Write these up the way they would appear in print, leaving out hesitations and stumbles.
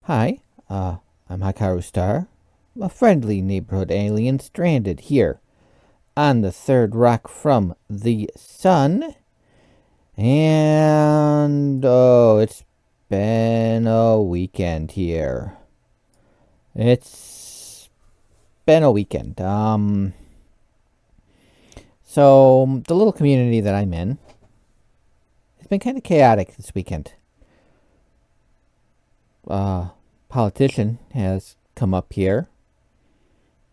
Hi, I'm Hikaru Star, a friendly neighborhood alien stranded here on the third rock from the sun. And, it's been a weekend here. It's been a weekend. So the little community that I'm in has been kind of chaotic this weekend. Politician has come up here.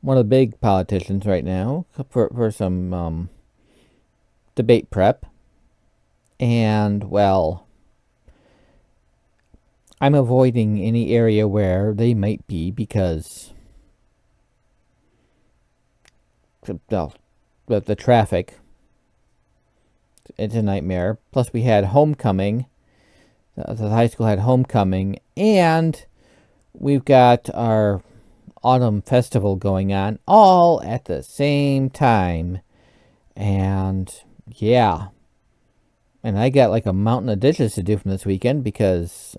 One of the big politicians right now for some debate prep. And, well, I'm avoiding any area where they might be because the traffic, it's a nightmare. Plus, we had homecoming. The high school had homecoming. And we've got our autumn festival going on all at the same time. And, yeah. And I got like a mountain of dishes to do from this weekend because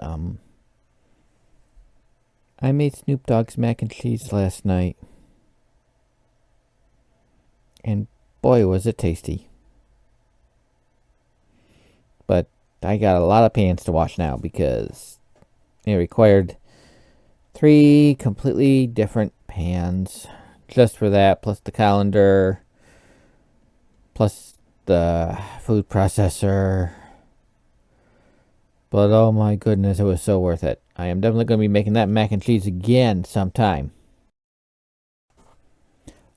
I made Snoop Dogg's mac and cheese last night. And boy, was it tasty. But I got a lot of pans to wash now because it required 3 completely different pans just for that, plus the colander, plus the food processor. But oh my goodness, it was so worth it. I am definitely going to be making that mac and cheese again sometime.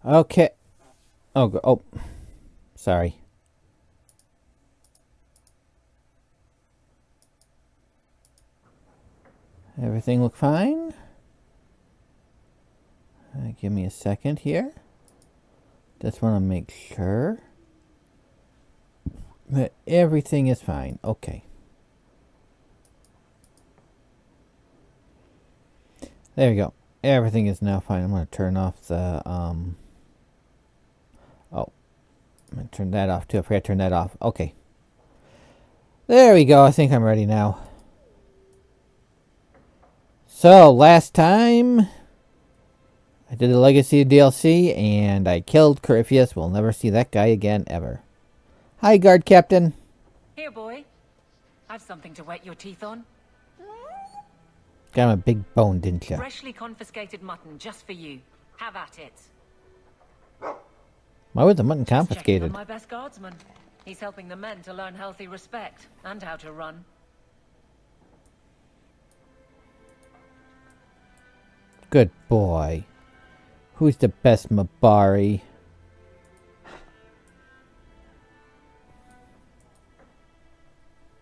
Okay. Oh, sorry. Everything look fine? Give me a second here. Just want to make sure that everything is fine. Okay. There we go. Everything is now fine. I'm going to turn off the, I'm going to turn that off too. I forgot to turn that off. Okay. There we go. I think I'm ready now. So, last time, I did the Legacy DLC, and I killed Corypheus. We'll never see that guy again, ever. Hi, Guard Captain. Here, boy. I've something to wet your teeth on. Got him a big bone, didn't you? Freshly confiscated mutton just for you. Have at it. Why was the mutton Checking on confiscated? my best guardsman. He's helping the men to learn healthy respect and how to run. Good boy. Who's the best Mabari?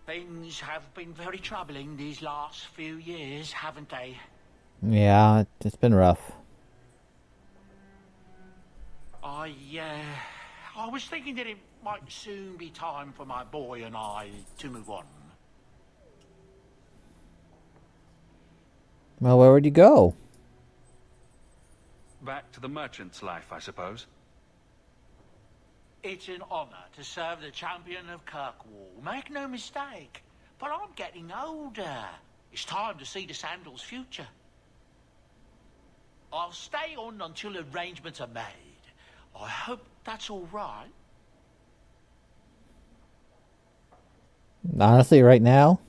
Things have been very troubling these last few years, haven't they? Yeah, it's been rough. I was thinking that it might soon be time for my boy and I to move on. Well, where would you go? Back to the merchant's life, I suppose. It's an honor to serve the Champion of Kirkwall, make no mistake. But I'm getting older. It's time to see the Sandal's future. I'll stay on until arrangements are made. I hope that's all right. Honestly, right now,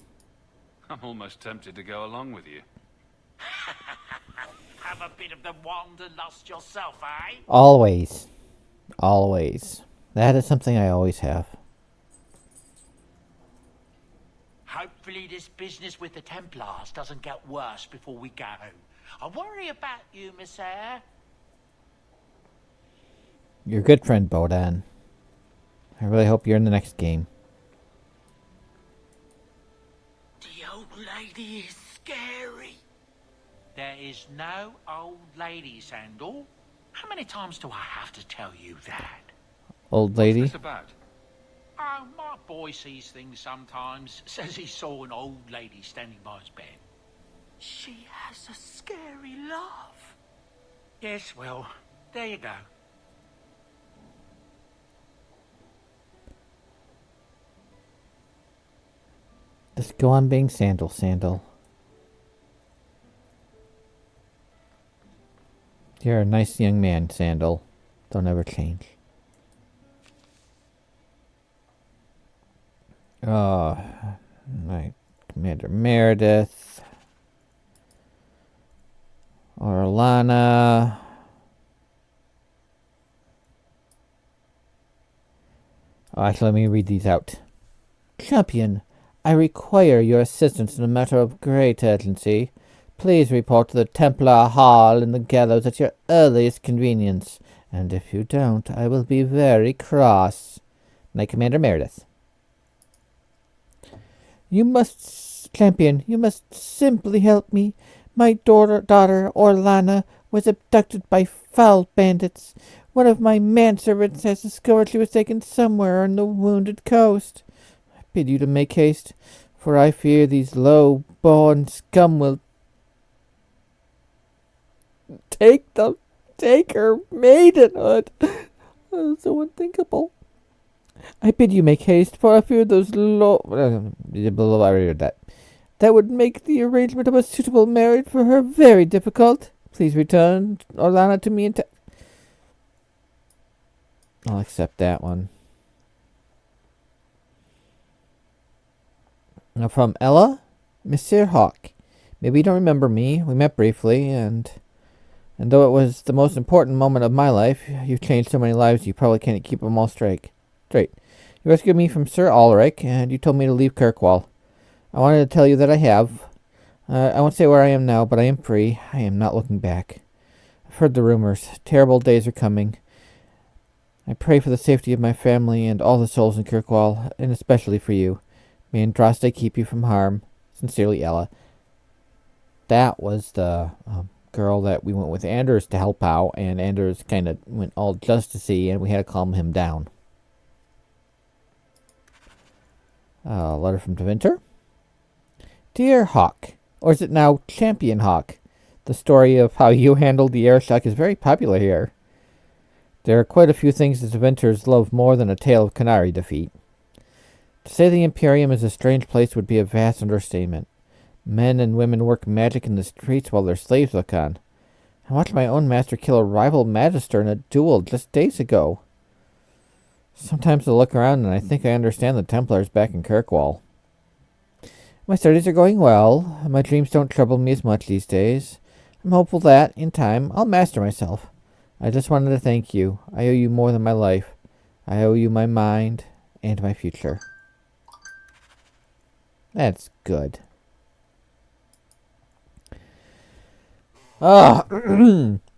I'm almost tempted to go along with you. Have a bit of the wanderlust yourself, eh? always. Always. That is something I always have. Hopefully this business with the Templars doesn't get worse before we go. I worry about you, Miss Eyre. You're a good friend, Bodan. I really hope you're in the next game. The old lady is scary. There is no old lady, Sandal. How many times do I have to tell you that? Old lady? What's this about? Oh, my boy sees things sometimes. Says he saw an old lady standing by his bed. She has a scary laugh. Yes, well, there you go. Just go on being Sandal. You're a nice young man, Sandal. Don't ever change. Oh, my Commander Meredith. Orlana. Oh, actually, let me read these out. Champion, I require your assistance in a matter of great urgency. Please report to the Templar Hall in the gallows at your earliest convenience. And if you don't, I will be very cross. Knight Commander Meredith. Champion, you must simply help me. My daughter Orlana, was abducted by foul bandits. One of my manservants has discovered she was taken somewhere on the wounded coast. I bid you to make haste, for I fear these low-born scum will take her maidenhood. So unthinkable. I bid you make haste, for I fear those I read that. That would make the arrangement of a suitable marriage for her very difficult. Please return Orlana to me I'll accept that one. Now from Ella, Monsieur Hawke. Maybe you don't remember me. We met briefly, and though it was the most important moment of my life, you've changed so many lives you probably can't keep them all straight. You rescued me from Sir Ulrich, and you told me to leave Kirkwall. I wanted to tell you that I have. I won't say where I am now, but I am free. I am not looking back. I've heard the rumors. Terrible days are coming. I pray for the safety of my family and all the souls in Kirkwall, and especially for you. May Andraste keep you from harm. Sincerely, Ella. That was the girl that we went with Anders to help out, and Anders kind of went all just to see, and we had to calm him down. A letter from Devinter. Dear Hawke, or is it now Champion Hawke? The story of how you handled the air shock is very popular here. There are quite a few things the Devinters love more than a tale of Canary defeat. To say the Imperium is a strange place would be a vast understatement. Men and women work magic in the streets while their slaves look on. I watched my own master kill a rival magister in a duel just days ago. Sometimes I look around and I think I understand the Templars back in Kirkwall. My studies are going well. My dreams don't trouble me as much these days. I'm hopeful that, in time, I'll master myself. I just wanted to thank you. I owe you more than my life. I owe you my mind and my future. That's good.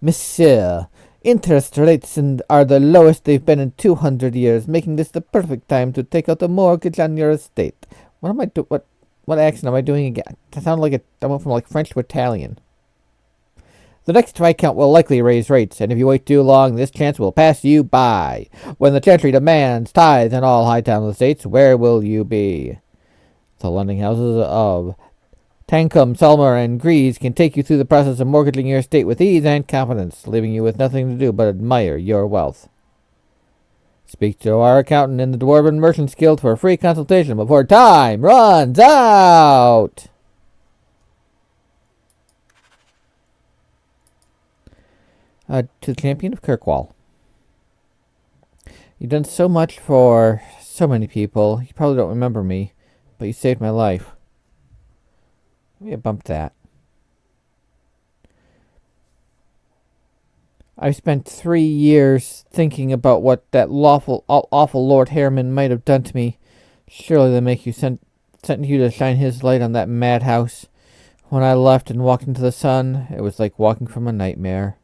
Monsieur, interest rates are the lowest they've been in 200 years, making this the perfect time to take out a mortgage on your estate. What am I doing? What accent am I doing again? I sound like I went from French to Italian. The next Viscount will likely raise rates, and if you wait too long, this chance will pass you by. When the Chantry demands tithes in all Hightown estates, where will you be? The lending houses of Tancombe, Selmer, and Grease can take you through the process of mortgaging your estate with ease and confidence, leaving you with nothing to do but admire your wealth. Speak to our accountant in the Dwarven Merchants Guild for a free consultation before time runs out. To the Champion of Kirkwall. You've done so much for so many people. You probably don't remember me, but you saved my life. Maybe I bumped that. I've spent 3 years thinking about what that awful Lord Harriman might have done to me. Surely they make you sent you to shine his light on that madhouse. When I left and walked into the sun, it was like walking from a nightmare.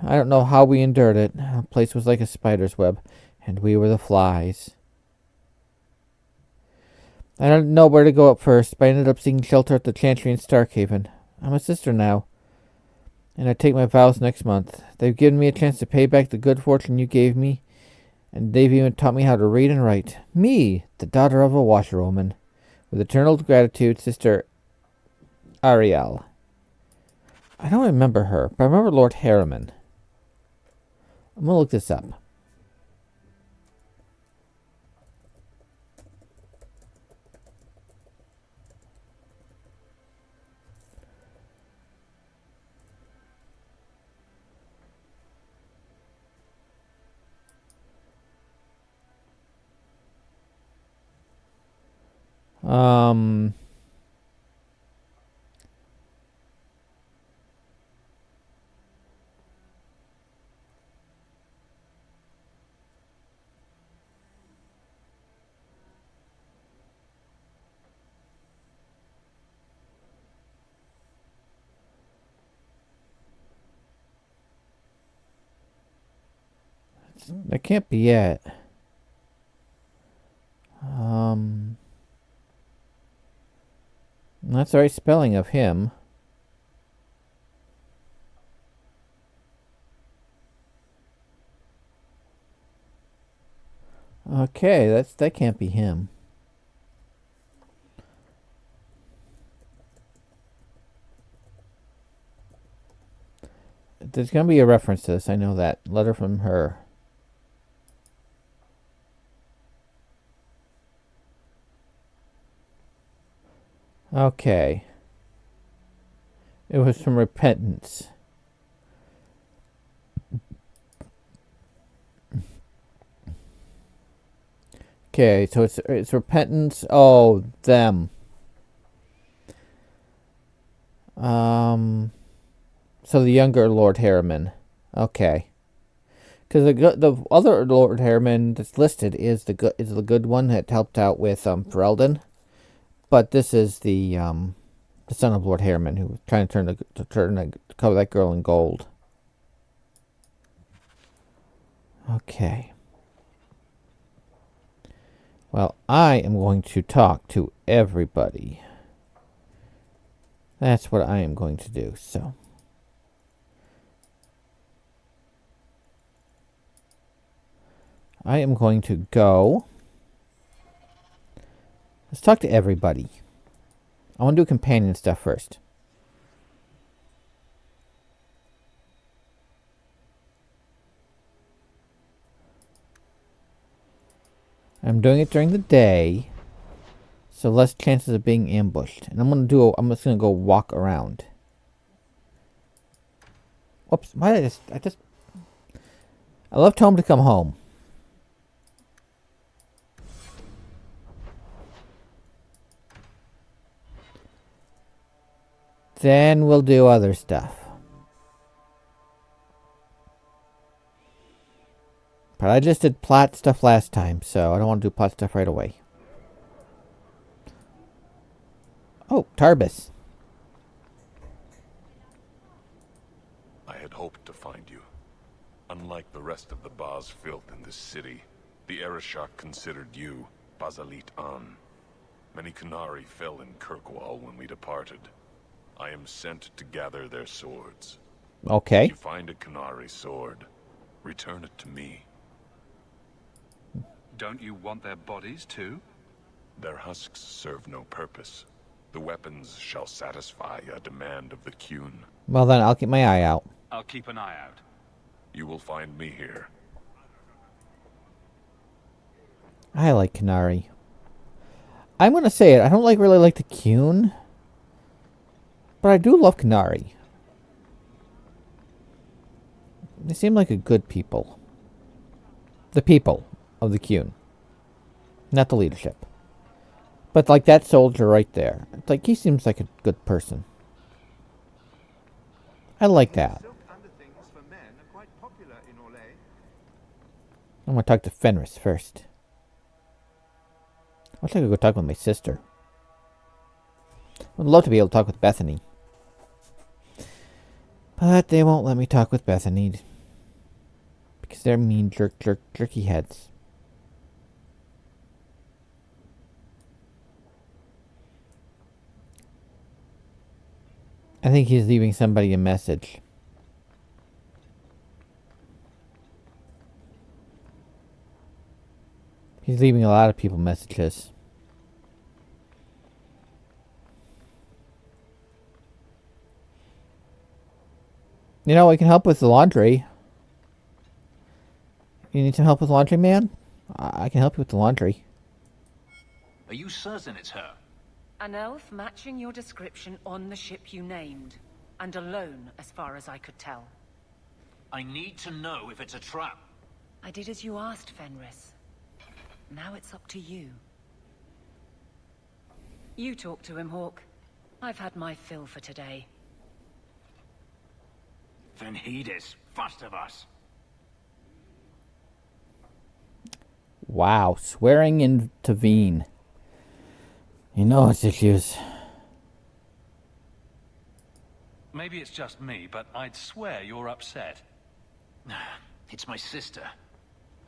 I don't know how we endured it. The place was like a spider's web, and we were the flies. I didn't know where to go at first, but I ended up seeking shelter at the Chantry in Starkhaven. I'm a sister now, and I take my vows next month. They've given me a chance to pay back the good fortune you gave me, and they've even taught me how to read and write. Me, the daughter of a washerwoman. With eternal gratitude, Sister Ariel. I don't remember her, but I remember Lord Harriman. I'm going to look this up. Um... That can't be it. That's the right spelling of him. Okay, that can't be him. There's gonna be a reference to this. I know that. Letter from her. Okay. It was from repentance. Okay, so it's repentance. Oh, them. So the younger Lord Harriman. Okay. Because the other Lord Harriman that's listed is the good one that helped out with Ferelden, but this is the son of Lord Harriman who was trying to cover that girl in gold. Okay. Well, I am going to talk to everybody. That's what I am going to do. So. I am going to go. Let's talk to everybody. I want to do companion stuff first. I'm doing it during the day, so less chances of being ambushed. And I'm just gonna go walk around. Whoops! Why did I left home to come home. Then we'll do other stuff. But I just did plot stuff last time, so I don't want to do plot stuff right away. Oh, Tarbis. I had hoped to find you. Unlike the rest of the Baz filth in this city, the Arishok considered you Basalit An. Many Qunari fell in Kirkwall when we departed. I am sent to gather their swords. Okay. If you find a Qunari sword, return it to me. Don't you want their bodies too? Their husks serve no purpose. The weapons shall satisfy a demand of the Qun. Well then, I'll keep my eye out. I'll keep an eye out. You will find me here. I like Qunari. I'm gonna say it. I don't really like the Qun, but I do love Qunari. They seem like a good people. The people of the Qun. Not the leadership. But like that soldier right there. It's like he seems like a good person. I like that. I'm gonna talk to Fenris first. I wish I could go talk with my sister. I'd love to be able to talk with Bethany. But they won't let me talk with Bethany. Because they're mean jerky heads. I think he's leaving somebody a message. He's leaving a lot of people messages. You know, I can help with the laundry. You need some help with laundry, man? I can help you with the laundry. Are you certain it's her? An elf matching your description on the ship you named. And alone, as far as I could tell. I need to know if it's a trap. I did as you asked, Fenris. Now it's up to you. You talk to him, Hawke. I've had my fill for today. Then heed us, first of us. Wow, swearing into Veen. You know it's issues. Maybe it's just me, but I'd swear you're upset. It's my sister.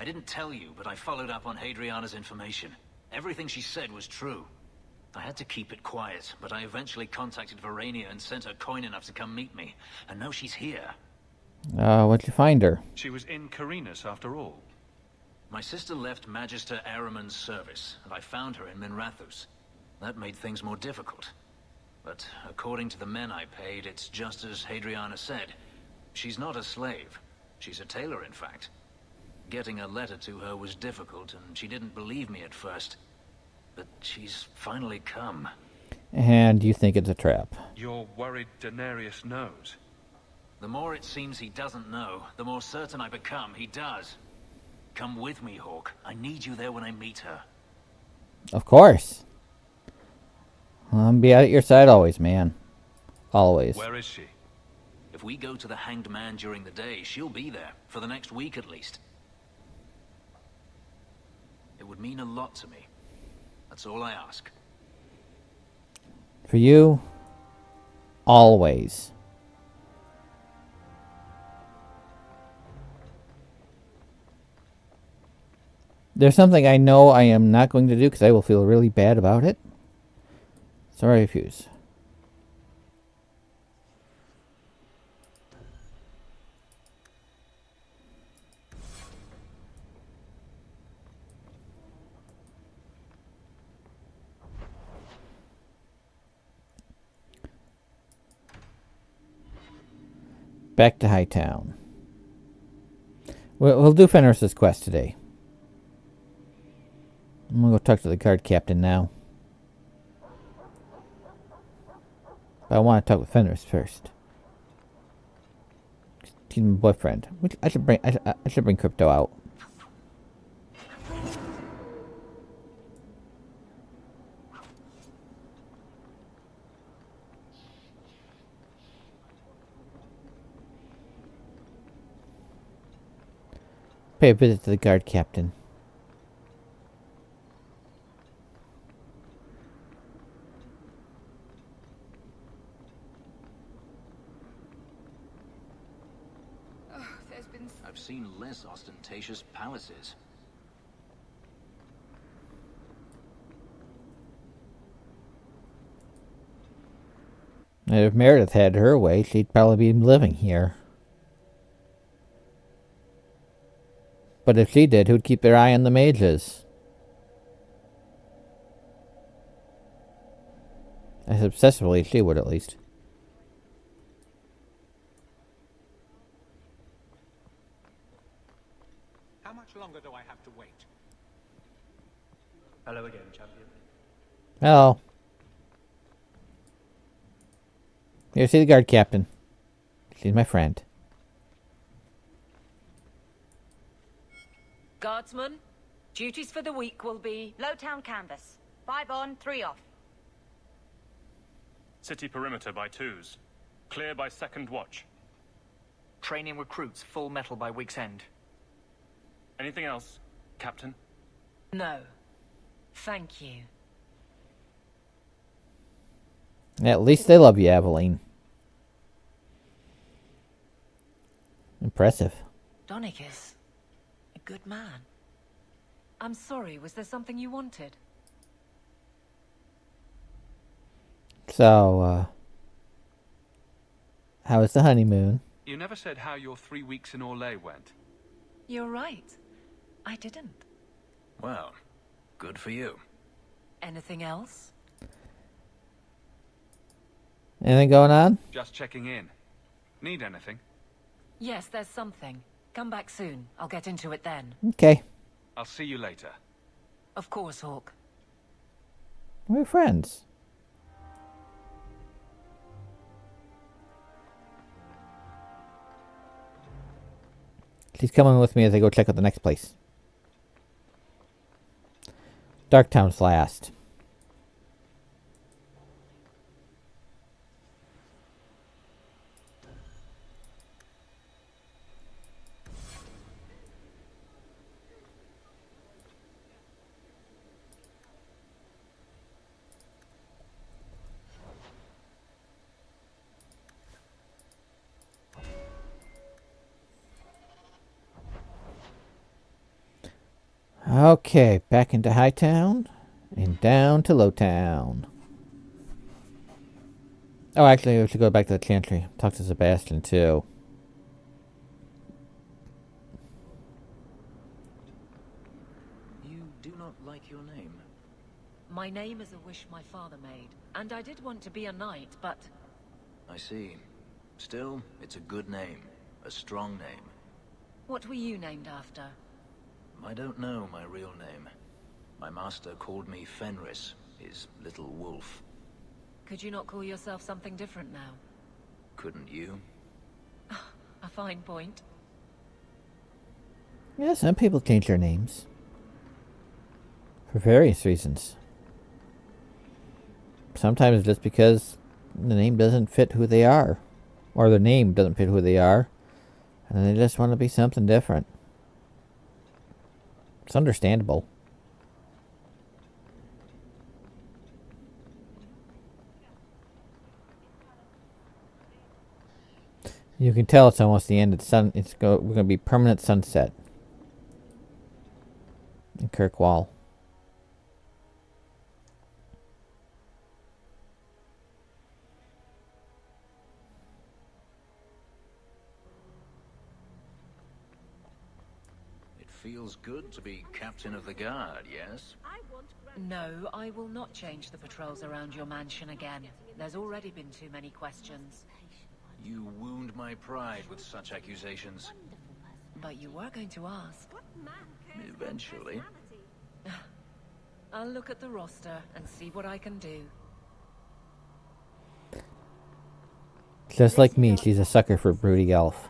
I didn't tell you, but I followed up on Hadriana's information. Everything she said was true. I had to keep it quiet, but I eventually contacted Verania and sent her coin enough to come meet me. And now she's here. What'd you find her? She was in Carinus after all. My sister left Magister Araman's service, and I found her in Minrathus. That made things more difficult. But according to the men I paid, it's just as Hadriana said. She's not a slave. She's a tailor, in fact. Getting a letter to her was difficult, and she didn't believe me at first. But she's finally come. And you think it's a trap. You're worried Daenerys knows. The more it seems he doesn't know, the more certain I become he does. Come with me, Hawke. I need you there when I meet her. Of course. I'll be at your side always, man. Always. Where is she? If we go to the Hanged Man during the day, she'll be there, for the next week at least. It would mean a lot to me. That's all I ask. For you, always. There's something I know I am not going to do because I will feel really bad about it. So I refuse. Back to Hightown. We'll do Fenris's quest today. I'm gonna go talk to the guard captain now. But I want to talk with Fenris first. He's my boyfriend. I should bring Crypto out. Pay a visit to the guard captain. I've seen less ostentatious palaces. And if Meredith had her way, she'd probably be living here. But if she did, who'd keep their eye on the mages? As obsessively, she would at least. How much longer do I have to wait? Hello again, Champion. Hello. Here, see the guard captain. She's my friend. Guardsman, duties for the week will be... Low town canvas. 5 on, 3 off. City perimeter by 2s. Clear by 2nd watch. Training recruits full metal by week's end. Anything else, Captain? No. Thank you. At least they love you, Aveline. Impressive. Donicus. A good man. I'm sorry, was there something you wanted? So, how was the honeymoon? You never said how your 3 weeks in Orlais went. You're right. I didn't. Well, good for you. Anything else? Anything going on? Just checking in. Need anything? Yes, there's something. Come back soon. I'll get into it then. Okay. I'll see you later. Of course, Hawke. We're friends. She's coming with me as I go check out the next place. Darktown's last. Okay, back into Hightown and down to Lowtown. Oh, actually, we should go back to the Chantry. Talk to Sebastian, too. You do not like your name. My name is a wish my father made, and I did want to be a knight, but... I see. Still, it's a good name. A strong name. What were you named after? I don't know my real name. My master called me Fenris, his little wolf. Could you not call yourself something different now? Couldn't you? A fine point. Yeah, some people change their names. For various reasons. Sometimes just because the name doesn't fit who they are. Or the name doesn't fit who they are. And they just want to be something different. It's understandable. You can tell it's almost the end of the sun. We're going to be permanent sunset in Kirkwall. It feels good to be captain of the guard, yes? No, I will not change the patrols around your mansion again. There's already been too many questions. You wound my pride with such accusations. But you were going to ask. Eventually. I'll look at the roster and see what I can do. Just like me, she's a sucker for broody elf.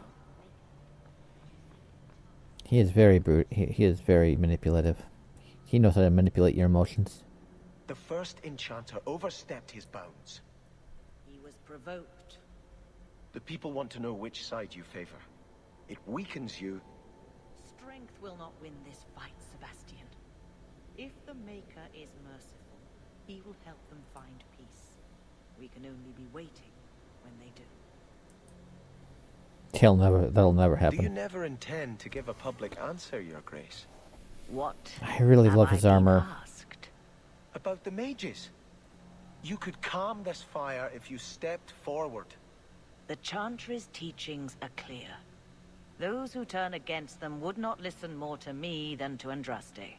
He is very he is very manipulative. He knows how to manipulate your emotions. The first enchanter overstepped his bounds. He was provoked. The people want to know which side you favor. It weakens you. Strength will not win this fight, Sebastian. If the Maker is merciful, he will help them find peace. We can only be waiting when they do. That'll never happen. Do you never intend to give a public answer, Your Grace? What? I really love his armor. Asked? About the mages. You could calm this fire if you stepped forward. The Chantry's teachings are clear. Those who turn against them would not listen more to me than to Andraste.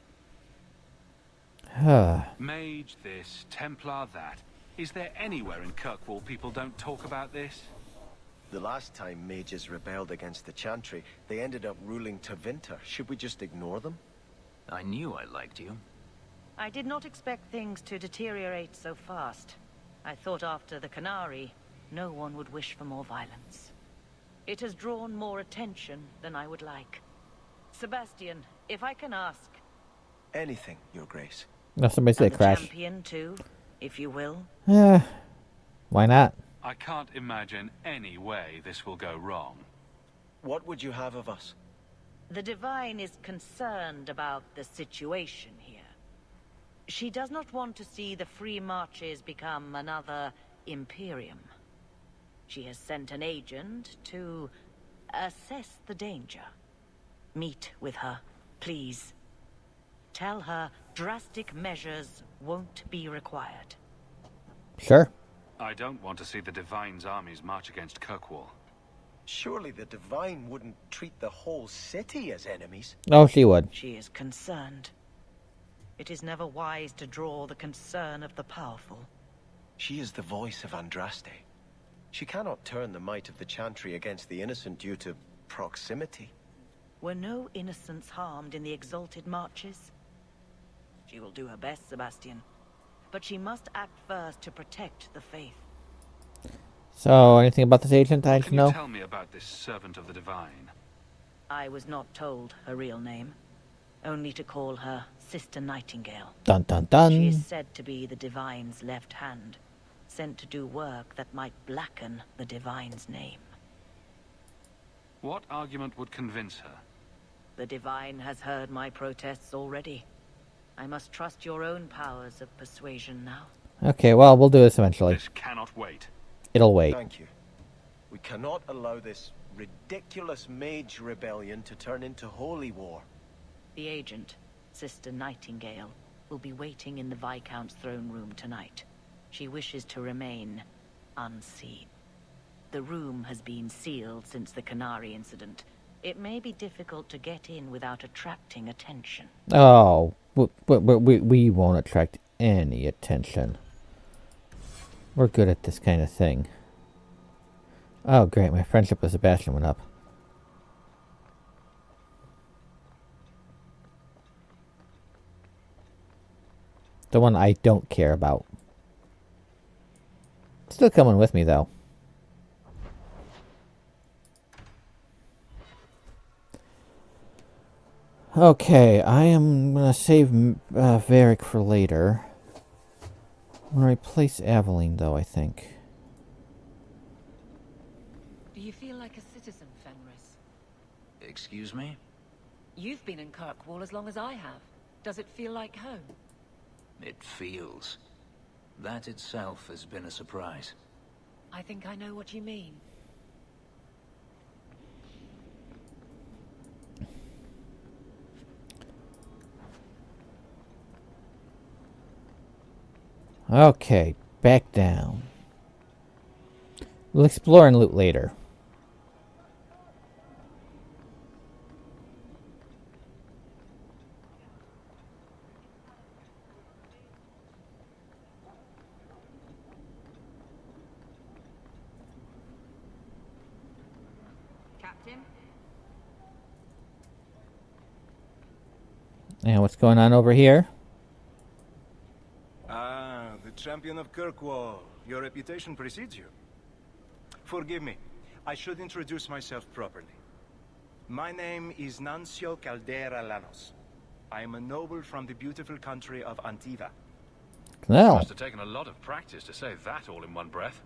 Mage this, Templar that. Is there anywhere in Kirkwall people don't talk about this? The last time mages rebelled against the Chantry, they ended up ruling Tevinter. Should we just ignore them? I knew I liked you. I did not expect things to deteriorate so fast. I thought after the Canary, no one would wish for more violence. It has drawn more attention than I would like. Sebastian, if I can ask... Anything, Your Grace. No, somebody say crash. Champion too, if you will. Yeah. Why not? I can't imagine any way this will go wrong. What would you have of us? The Divine is concerned about the situation here. She does not want to see the Free Marches become another Imperium. She has sent an agent to assess the danger. Meet with her, please. Tell her drastic measures won't be required. Sure. I don't want to see the Divine's armies march against Kirkwall. Surely the Divine wouldn't treat the whole city as enemies. Oh, she would. She is concerned. It is never wise to draw the concern of the powerful. She is the voice of Andraste. She cannot turn the might of the Chantry against the innocent due to proximity. Were no innocents harmed in the exalted marches? She will do her best, Sebastian. But she must act first to protect the faith. So, anything about this agent I should Can you know? tell me about this servant of the Divine? I was not told her real name. Only to call her Sister Nightingale. Dun dun dun. She is said to be the Divine's left hand, sent to do work that might blacken the Divine's name. What argument would convince her? The Divine has heard my protests already. I must trust your own powers of persuasion now. Okay, well, we'll do this eventually. This cannot wait. It'll wait. Thank you. We cannot allow this ridiculous mage rebellion to turn into holy war. The agent, Sister Nightingale, will be waiting in the Viscount's throne room tonight. She wishes to remain unseen. The room has been sealed since the Canary incident. It may be difficult to get in without attracting attention. Oh, we won't attract any attention. We're good at this kind of thing. Oh, great. My friendship with Sebastian went up. The one I don't care about. Still coming with me, though. Okay, I am going to save Varric for later. I'm going to replace Aveline, though, I think. Do you feel like a citizen, Fenris? Excuse me? You've been in Kirkwall as long as I have. Does it feel like home? It feels. That itself has been a surprise. I think I know what you mean. Okay, back down. We'll explore and loot later. Captain? And what's going on over here? The Champion of Kirkwall. Your reputation precedes you. Forgive me. I should introduce myself properly. My name is Nuncio Caldera Lanos. I am a noble from the beautiful country of Antiva. No. Must have taken a lot of practice to say that all in one breath.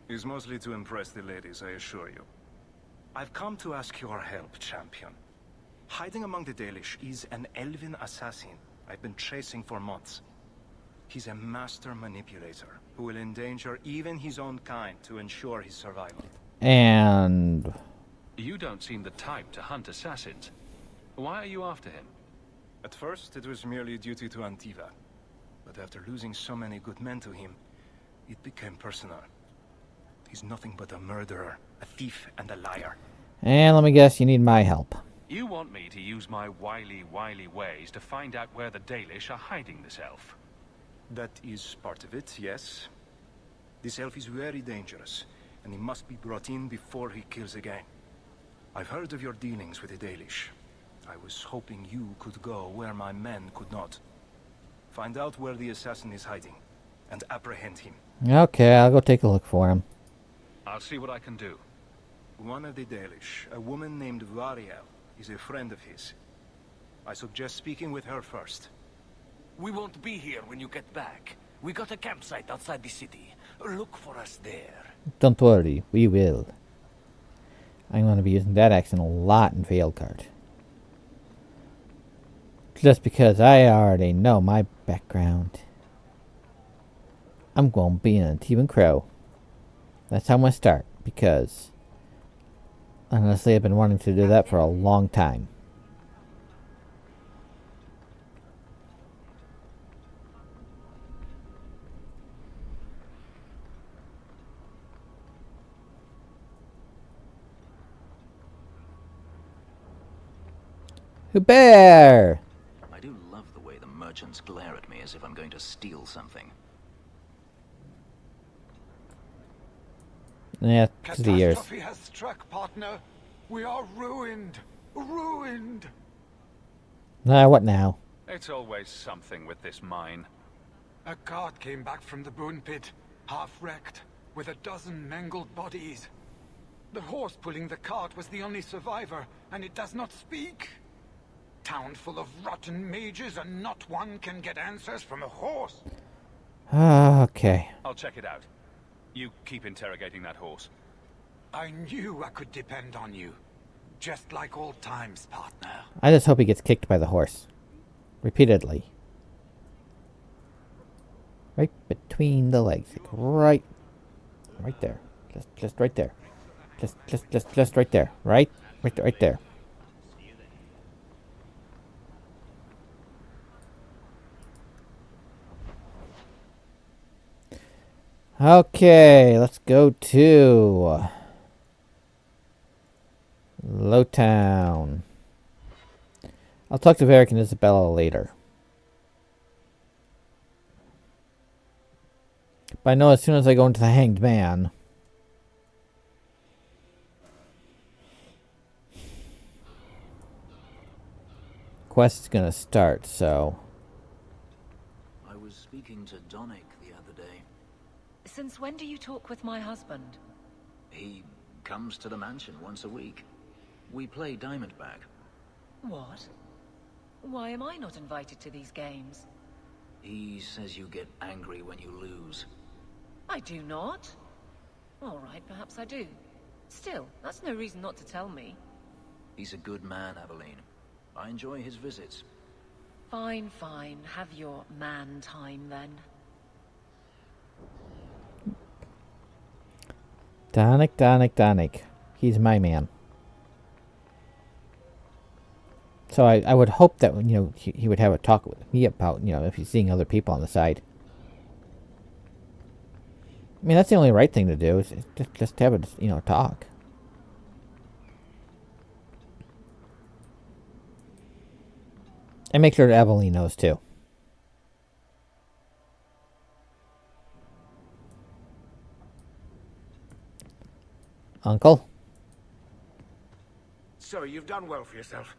It's mostly to impress the ladies, I assure you. I've come to ask your help, Champion. Hiding among the Dalish is an elven assassin I've been chasing for months. He's a master manipulator who will endanger even his own kind to ensure his survival. And... You don't seem the type to hunt assassins. Why are you after him? At first, it was merely duty to Antiva. But after losing so many good men to him, it became personal. He's nothing but a murderer, a thief, and a liar. And let me guess, you need my help. You want me to use my wily ways to find out where the Dalish are hiding this elf? That is part of it, yes. This elf is very dangerous, and he must be brought in before he kills again. I've heard of your dealings with the Dalish. I was hoping you could go where my men could not. Find out where the assassin is hiding, and apprehend him. Okay, I'll go take a look for him. I'll see what I can do. One of the Dalish, a woman named Variel, is a friend of his. I suggest speaking with her first. We won't be here when you get back. We got a campsite outside the city. Look for us there. Don't worry, we will. I'm going to be using that accent a lot in Veilguard. Just because I already know my background. I'm going to be an Antivan Crow. That's how I'm going to start, because honestly I've been wanting to do that for a long time. Hubert! I do love the way the merchants glare at me as if I'm going to steal something. Yeah, to the ears. Catastrophe has struck, partner. We are ruined. Ruined. What now? It's always something with this mine. A cart came back from the bone pit, half wrecked, with a dozen mangled bodies. The horse pulling the cart was the only survivor, and it does not speak. Town full of rotten mages, and not one can get answers from a horse. Okay. I'll check it out. You keep interrogating that horse. I knew I could depend on you. Just like old times, partner. I just hope he gets kicked by the horse. Repeatedly. Right between the legs. Like right there. Just right there. Just right there. Right there. Okay, let's go to Lowtown. I'll talk to Varric and Isabella later. But I know as soon as I go into the Hanged Man, quest is gonna start, so. I was speaking to Donick the other day. Since when do you talk with my husband? He comes to the mansion once a week. We play Diamondback. What? Why am I not invited to these games? He says you get angry when you lose. I do not. All right, perhaps I do. Still, that's no reason not to tell me. He's a good man, Aveline. I enjoy his visits. Fine, fine. Have your man time then. Donick. He's my man. So I would hope that, he would have a talk with me about, if he's seeing other people on the side. I mean, that's the only right thing to do, is just have a, talk. And make sure that Aveline knows, too. Uncle? So, you've done well for yourself.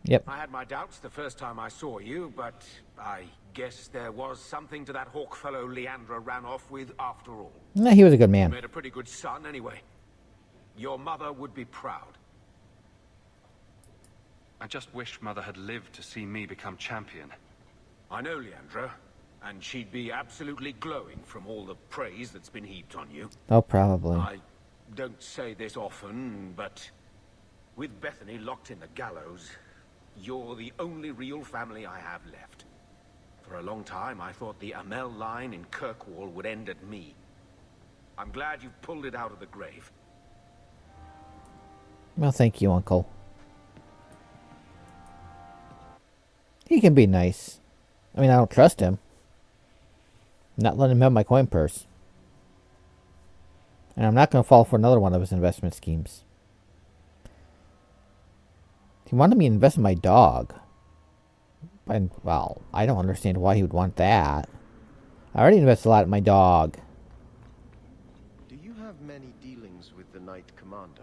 Yep. I had my doubts the first time I saw you, but I guess there was something to that Hawke fellow Leandra ran off with after all. No, he was a good man. You made a pretty good son, anyway. Your mother would be proud. I just wish Mother had lived to see me become champion. I know Leandra, and she'd be absolutely glowing from all the praise that's been heaped on you. Oh, probably. I don't say this often, but with Bethany locked in the gallows, you're the only real family I have left. For a long time, I thought the Amel line in Kirkwall would end at me. I'm glad you've pulled it out of the grave. Well, thank you, Uncle. He can be nice. I mean, I don't trust him. I'm not letting him have my coin purse. And I'm not going to fall for another one of his investment schemes. He wanted me to invest in my dog. And, well, I don't understand why he would want that. I already invested a lot in my dog. Do you have many dealings with the Knight Commander?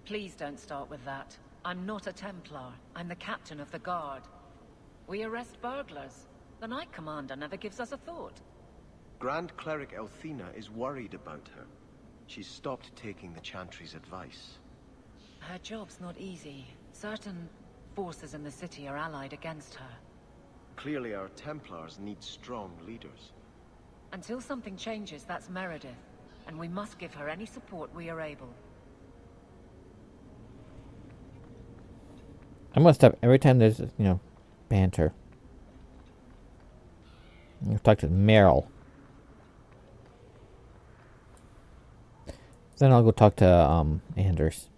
Please don't start with that. I'm not a Templar. I'm the captain of the guard. We arrest burglars. The Knight Commander never gives us a thought. Grand Cleric Elthina is worried about her. She's stopped taking the Chantry's advice. Her job's not easy. Certain forces in the city are allied against her. Clearly our Templars need strong leaders. Until something changes, that's Meredith. And we must give her any support we are able. I'm going to stop every time there's, banter. I'm going to talk to Meryl. Then I'll go talk to, Anders.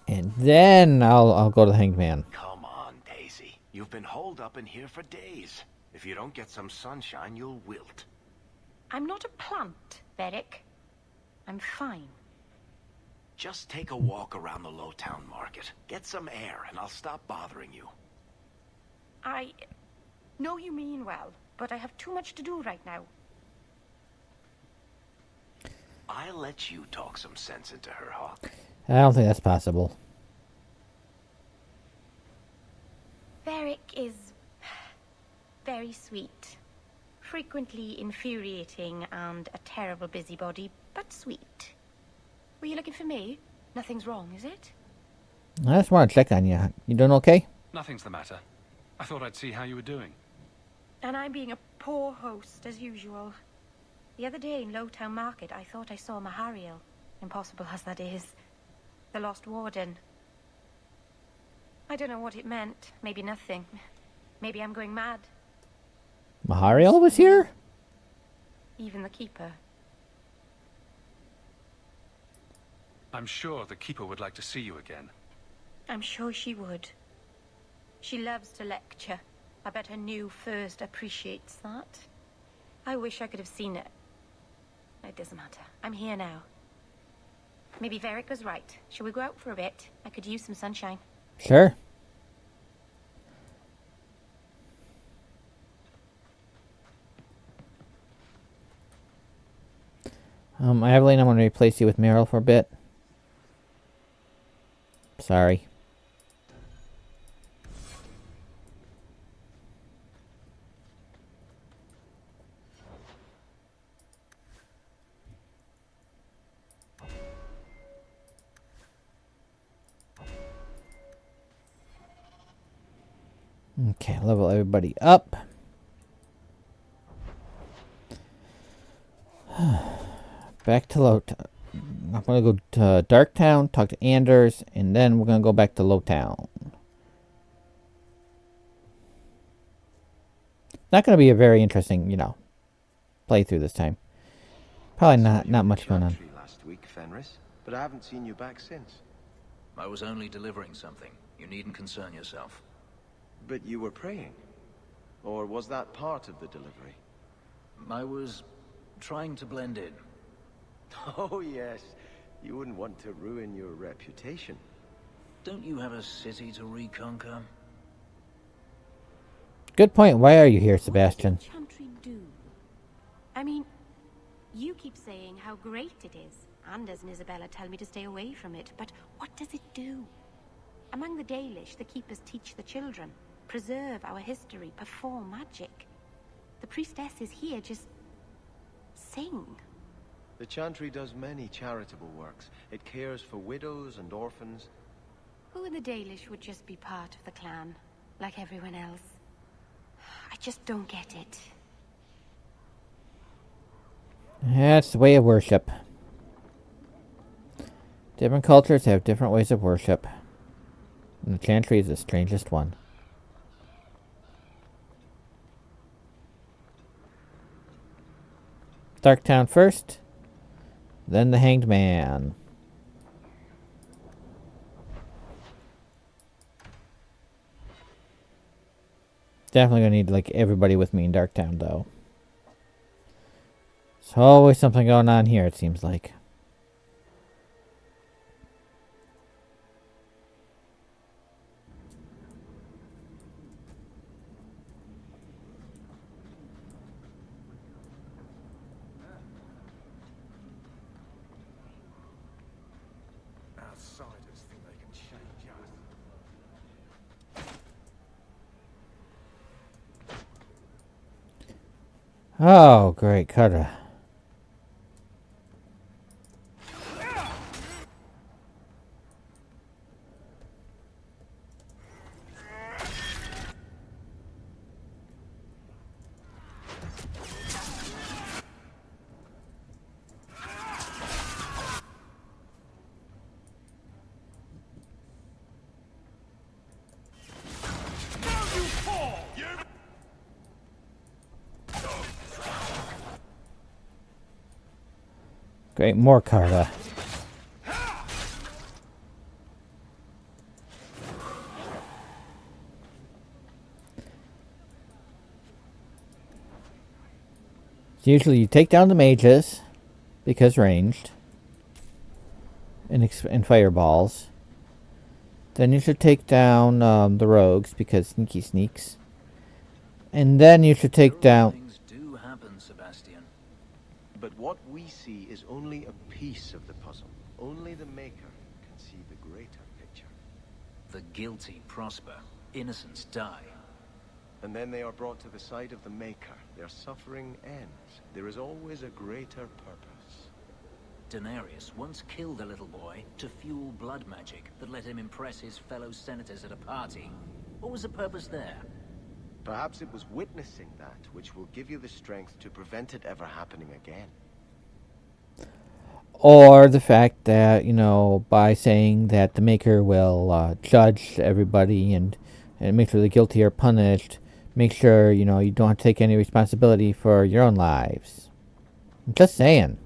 And then I'll go to the Hanged Man. Come on, Daisy. You've been holed up in here for days. If you don't get some sunshine, you'll wilt. I'm not a plant, Varric. I'm fine. Just take a walk around the Lowtown market. Get some air, and I'll stop bothering you. I know you mean well, but I have too much to do right now. I'll let you talk some sense into her, Hawke. I don't think that's possible. Varric is very sweet. Frequently infuriating and a terrible busybody, but sweet. Were you looking for me? Nothing's wrong, is it? I just want to check on you. You doing okay? Nothing's the matter. I thought I'd see how you were doing. And I'm being a poor host, as usual. The other day in Lowtown Market, I thought I saw Mahariel. Impossible as that is. The Lost Warden. I don't know what it meant. Maybe nothing. Maybe I'm going mad. Mahariel was here? Even the Keeper. I'm sure the Keeper would like to see you again. I'm sure she would. She loves to lecture. I bet her new first appreciates that. I wish I could have seen it. It doesn't matter. I'm here now. Maybe Varric was right. Shall we go out for a bit? I could use some sunshine. Sure. Aveline, I'm going to replace you with Meryl for a bit. Sorry. Okay, level everybody up. Back to Lowtown. I'm going to go to Darktown, talk to Anders, and then we're going to go back to Lowtown. Not going to be a very interesting, playthrough this time. Probably not much going on. Last week, Fenris, but I haven't seen you back since. I was only delivering something. You needn't concern yourself. But you were praying. Or was that part of the delivery? I was trying to blend in. Oh, yes. You wouldn't want to ruin your reputation. Don't you have a city to reconquer? Good point. Why are you here, Sebastian? What does Chantry do? I mean, you keep saying how great it is. Anders and Isabella tell me to stay away from it, but what does it do? Among the Dalish, the keepers teach the children, preserve our history, perform magic. The priestesses here just sing. The Chantry does many charitable works. It cares for widows and orphans. Who in the Dalish would just be part of the clan, like everyone else? I just don't get it. That's the way of worship. Different cultures have different ways of worship. And the Chantry is the strangest one. Darktown first, then the Hanged Man. Definitely gonna need like everybody with me in Darktown though. There's always something going on here, it seems like. Outsiders think they can change us. Oh, great, Cutter. Great, more Carta. Usually you take down the mages, because ranged, and fireballs. Then you should take down the rogues, because sneaky sneaks. And then you should take down... Things do happen, Sebastian. But what we see is only a piece of the puzzle. Only the Maker can see the greater picture. The guilty prosper. Innocents die. And then they are brought to the side of the Maker. Their suffering ends. There is always a greater purpose. Daenerys once killed a little boy to fuel blood magic that let him impress his fellow senators at a party. What was the purpose there? Perhaps it was witnessing that which will give you the strength to prevent it ever happening again. Or the fact that, by saying that the Maker will judge everybody and make sure the guilty are punished, make sure, you don't have to take any responsibility for your own lives. I'm just saying.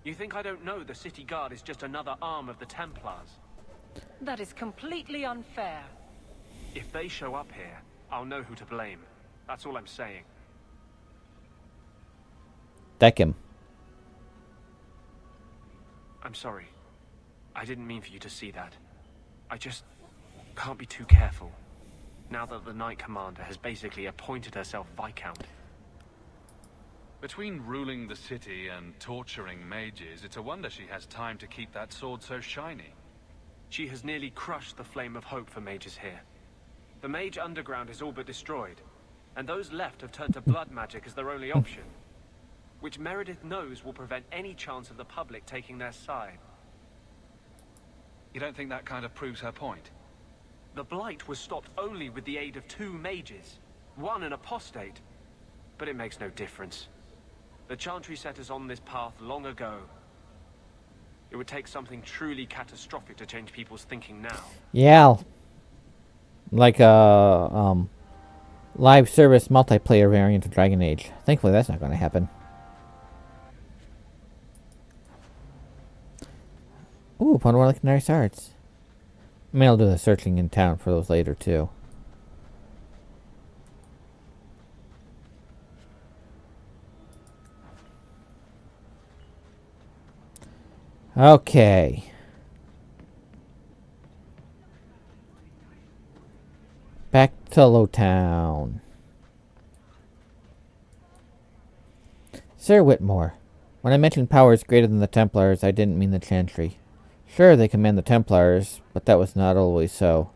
You think I don't know the city guard is just another arm of the Templars? That is completely unfair. If they show up here, I'll know who to blame. That's all I'm saying. Deck him. I'm sorry. I didn't mean for you to see that. I just can't be too careful. Now that the Knight Commander has basically appointed herself Viscount. Between ruling the city and torturing mages, it's a wonder she has time to keep that sword so shiny. She has nearly crushed the flame of hope for mages here. The mage underground is all but destroyed, and those left have turned to blood magic as their only option, which Meredith knows will prevent any chance of the public taking their side. You don't think that kind of proves her point? The Blight was stopped only with the aid of 2 mages, one an apostate, but it makes no difference. The Chantry set us on this path long ago. It would take something truly catastrophic to change people's thinking now. Yeah. Like a live service multiplayer variant of Dragon Age. Thankfully, that's not going to happen. Ooh, upon more legendary shards. I mean, I'll do the searching in town for those later, too. Okay. Back to Lowtown. Sir Whitmore, when I mentioned powers greater than the Templars, I didn't mean the Chantry. Sure, they command the Templars, but that was not always so.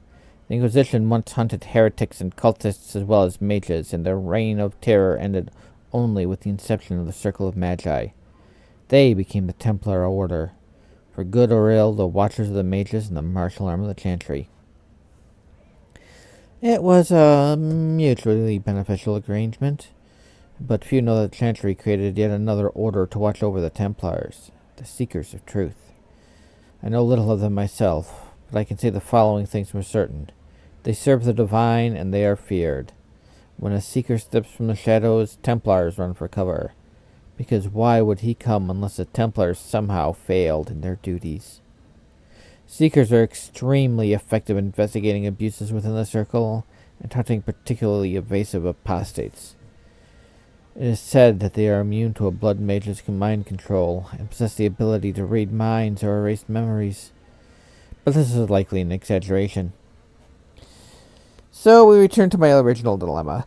The Inquisition once hunted heretics and cultists as well as mages, and their reign of terror ended only with the inception of the Circle of Magi. They became the Templar Order. For good or ill, the Watchers of the Mages and the martial arm of the Chantry. It was a mutually beneficial arrangement, but few know that the Chantry created yet another order to watch over the Templars, the Seekers of Truth. I know little of them myself, but I can say the following things for certain. They serve the divine, and they are feared. When a Seeker steps from the shadows, Templars run for cover. Because why would he come unless the Templars somehow failed in their duties? Seekers are extremely effective in investigating abuses within the Circle and hunting particularly evasive apostates. It is said that they are immune to a blood mage's mind control and possess the ability to read minds or erase memories. But this is likely an exaggeration. So we return to my original dilemma.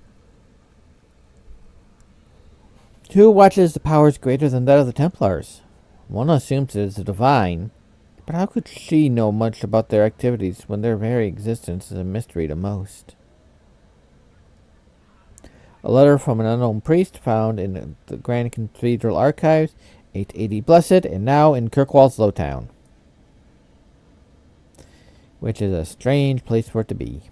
Who watches the powers greater than that of the Templars? One assumes it is the divine, but how could she know much about their activities when their very existence is a mystery to most? A letter from an unknown priest found in the Grand Cathedral Archives, 880 Blessed, and now in Kirkwall's Lowtown. Which is a strange place for it to be.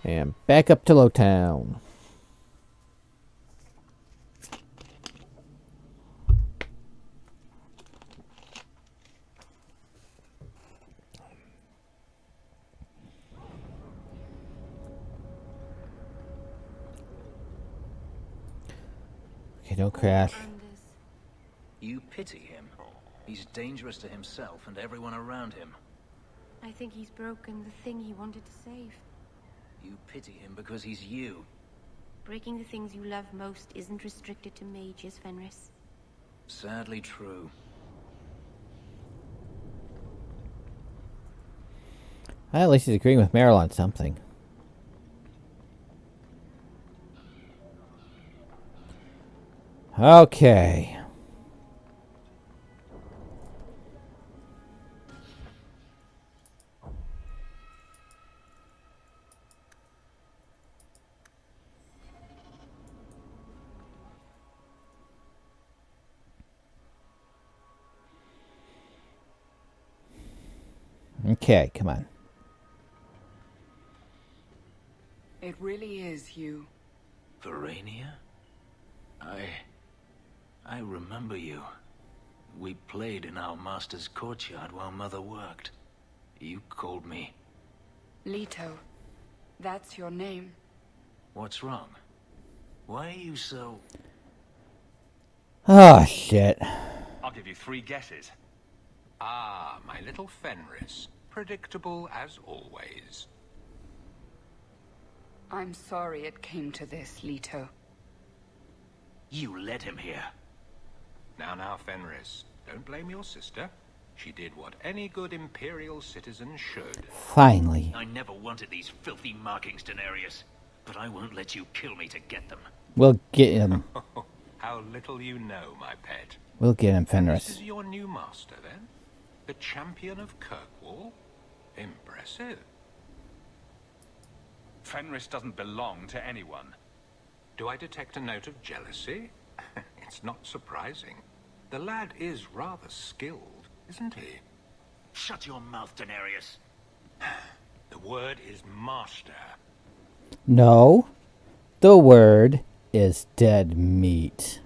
And back up to Lowtown. Okay, don't crash. You pity him. He's dangerous to himself and everyone around him. I think he's broken the thing he wanted to save. You pity him because he's you. Breaking the things you love most isn't restricted to mages, Fenris. Sadly true. At least he's agreeing with Meryl on something. Okay. Okay, come on. It really is you. Verania? I remember you. We played in our master's courtyard while Mother worked. You called me Leto. That's your name. What's wrong? Why are you so... Oh, shit. I'll give you 3 guesses. Ah, my little Fenris. Predictable as always. I'm sorry it came to this, Leto. You led him here. Now, Fenris. Don't blame your sister. She did what any good Imperial citizen should. Finally. I never wanted these filthy markings, Daenerys. But I won't let you kill me to get them. We'll get him. How little you know, my pet. We'll get him, Fenris. This is your new master, then? The Champion of Kirkwall? Impressive. Fenris doesn't belong to anyone. Do I detect a note of jealousy? It's not surprising. The lad is rather skilled, isn't he? Shut your mouth, Daenerys. The word is master. No. The word is dead meat.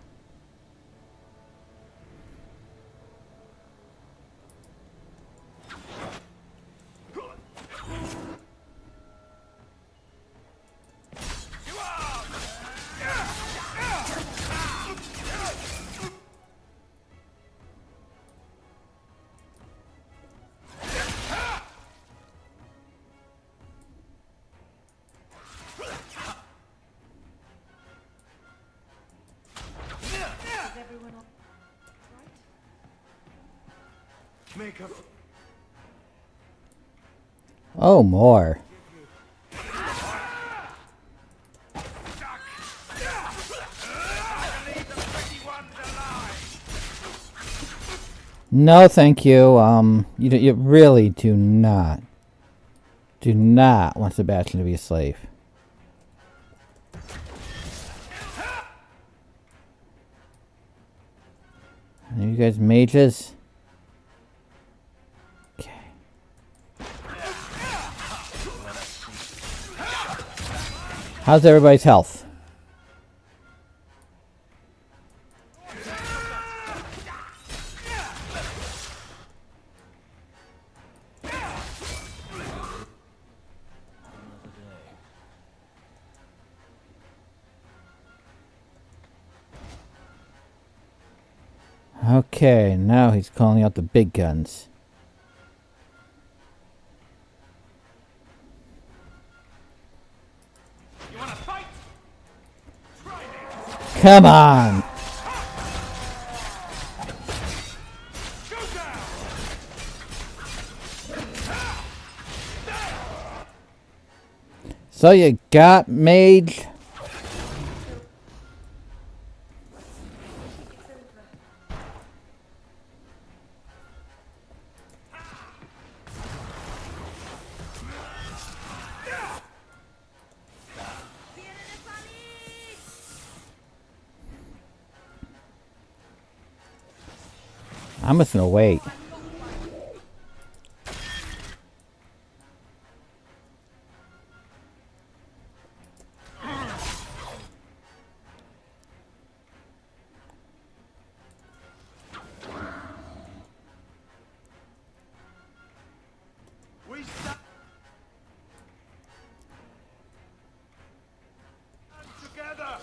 Makeup. Oh, more. No, thank you. You really do not want Sebastian to be a slave. Are you guys mages? Okay. How's everybody's health? Okay, now he's calling out the big guns. You wanna fight? Come on! So you got mage? I'm just gonna wait. We stand together.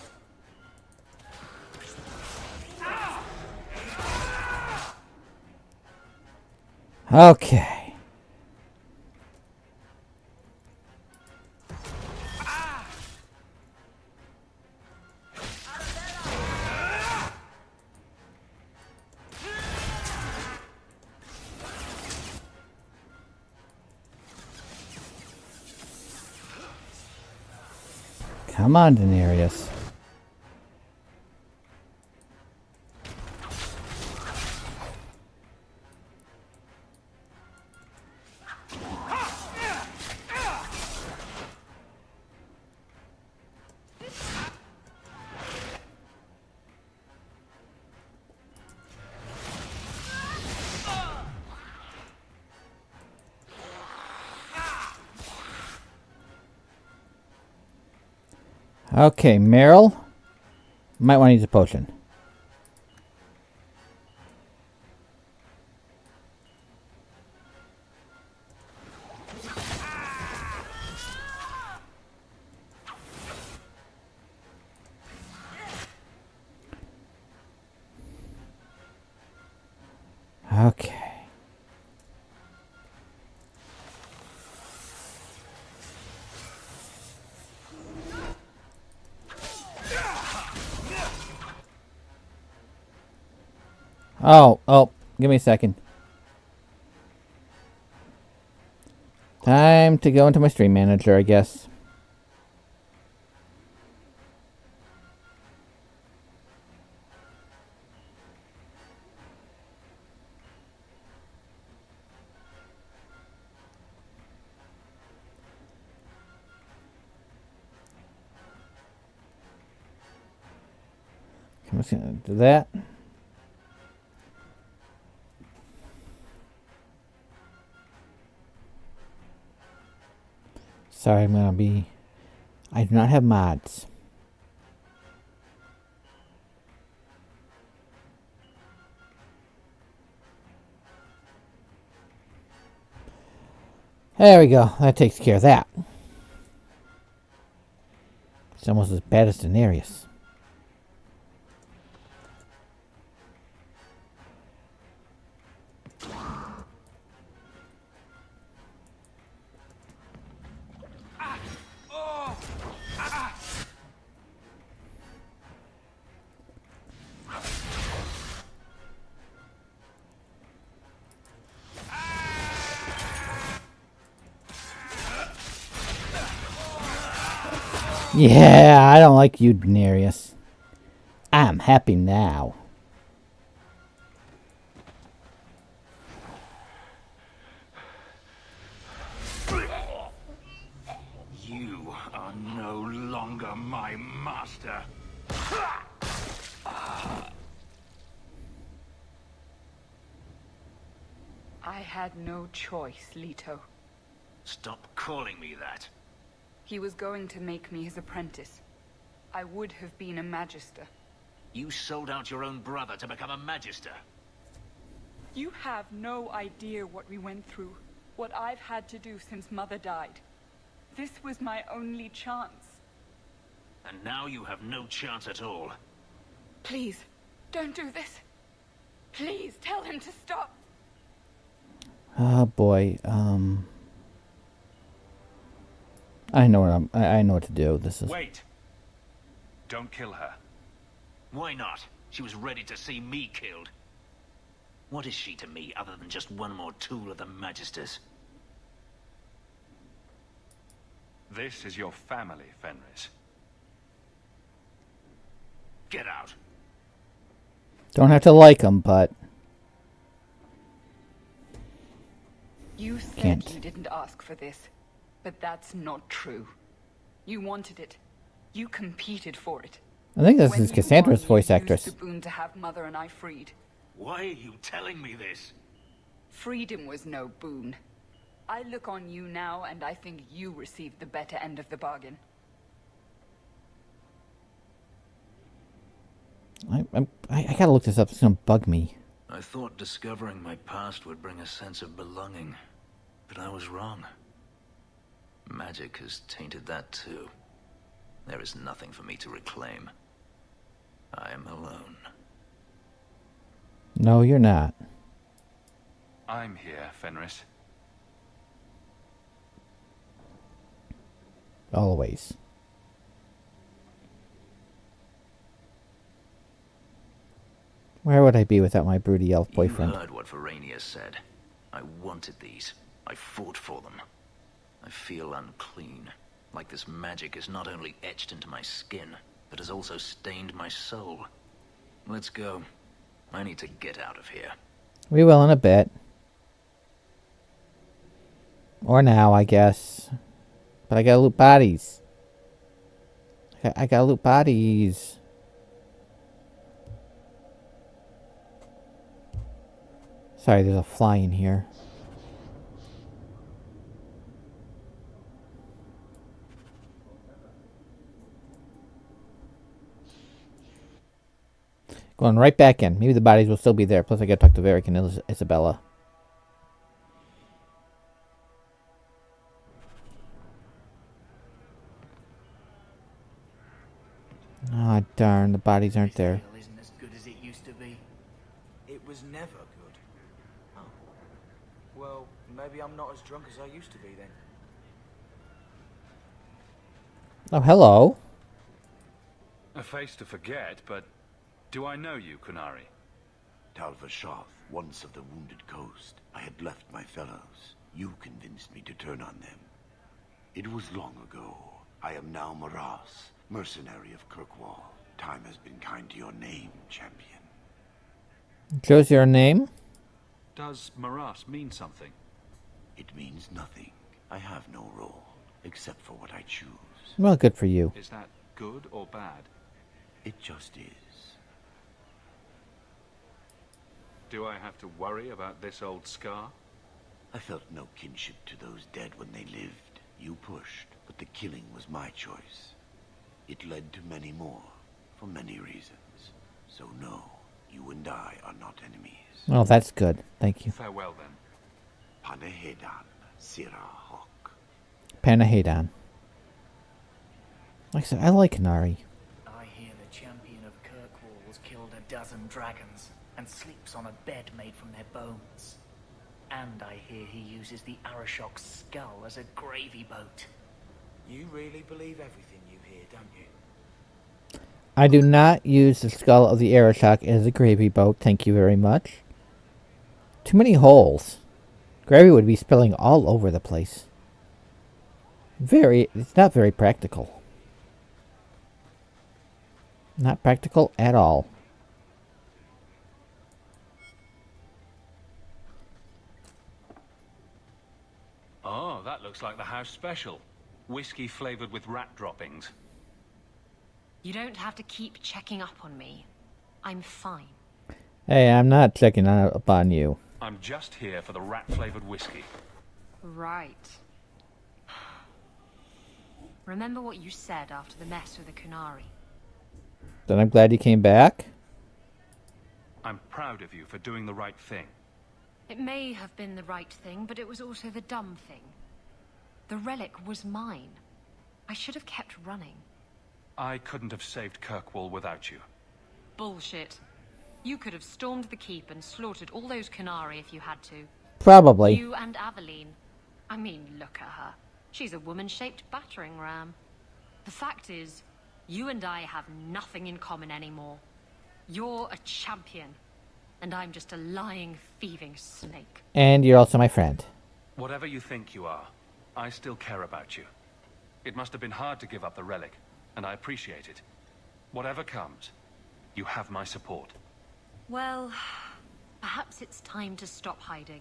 Okay. Come on, Daenerys. Okay, Meryl. Might want to use a potion. Oh, give me a second. Time to go into my stream manager, I guess. I'm just gonna do that. Sorry, I do not have mods. There we go. That takes care of that. It's almost as bad as Daenerys. Yeah, I don't like you, Daenerys. I'm happy now. You are no longer my master. I had no choice, Leto. Stop calling me that. He was going to make me his apprentice. I would have been a magister. You sold out your own brother to become a magister. You have no idea what we went through, what I've had to do since Mother died. This was my only chance. And now you have no chance at all. Please, don't do this. Please, tell him to stop. Oh boy, I know what to do. This is. Wait! Don't kill her. Why not? She was ready to see me killed. What is she to me other than just one more tool of the Magisters? This is your family, Fenris. Get out. Don't have to like them, but You said Can't. you didn't ask for this, but that's not true. You wanted it. You competed for it. I think this When is you Cassandra's won, voice you used actress. the boon to have Mother and I freed. Why are you telling me this? Freedom was no boon. I look on you now, and I think you received the better end of the bargain. I gotta look this up. It's gonna bug me. I thought discovering my past would bring a sense of belonging, but I was wrong. Magic has tainted that too. There is nothing for me to reclaim. I am alone. No, you're not. I'm here, Fenris. Always. Where would I be without my broody elf boyfriend? You heard what Varania said. I wanted these. I fought for them. I feel unclean. Like this magic is not only etched into my skin, but has also stained my soul. Let's go. I need to get out of here. We will in a bit. Or now, I guess. But I gotta loot bodies. I gotta loot bodies. Sorry, there's a fly in here. Going right back in. Maybe the bodies will still be there. Plus, I gotta talk to Varric and Isabella. Ah, darn, the bodies aren't there. Isn't as good as it used to be. It was never good. Oh. Well, maybe I'm not as drunk as I used to be then. Oh, hello. A face to forget, but do I know you, Kunari? Talvashoth, once of the Wounded Coast. I had left my fellows. You convinced me to turn on them. It was long ago. I am now Maras, mercenary of Kirkwall. Time has been kind to your name, champion. Chose your name? Does Maras mean something? It means nothing. I have no role, except for what I choose. Well, good for you. Is that good or bad? It just is. Do I have to worry about this old scar? I felt no kinship to those dead when they lived. You pushed, but the killing was my choice. It led to many more, for many reasons. So no, you and I are not enemies. Oh, that's good. Thank you. Farewell, then. Panehedan, Sira Hawke. Panahedan. Like I said, I like Nari. I hear the Champion of Kirkwall has killed a dozen dragons and sleeps on a bed made from their bones. And I hear he uses the Arashok's skull as a gravy boat. You really believe everything you hear, don't you? I do not use the skull of the Arashok as a gravy boat, thank you very much. Too many holes. Gravy would be spilling all over the place. It's not very practical. Not practical at all. Oh, that looks like the house special. Whiskey flavored with rat droppings. You don't have to keep checking up on me. I'm fine. Hey, I'm not checking up on you. I'm just here for the rat-flavored whiskey. Right. Remember what you said after the mess with the Kunari? Then I'm glad you came back. I'm proud of you for doing the right thing. It may have been the right thing, but it was also the dumb thing. The relic was mine. I should have kept running. I couldn't have saved Kirkwall without you. Bullshit. You could have stormed the keep and slaughtered all those Kunari if you had to. Probably. You and Aveline. I mean, look at her. She's a woman-shaped battering ram. The fact is, you and I have nothing in common anymore. You're a champion, and I'm just a lying, thieving snake. And you're also my friend. Whatever you think you are, I still care about you. It must have been hard to give up the relic, and I appreciate it. Whatever comes, you have my support. Well, perhaps it's time to stop hiding.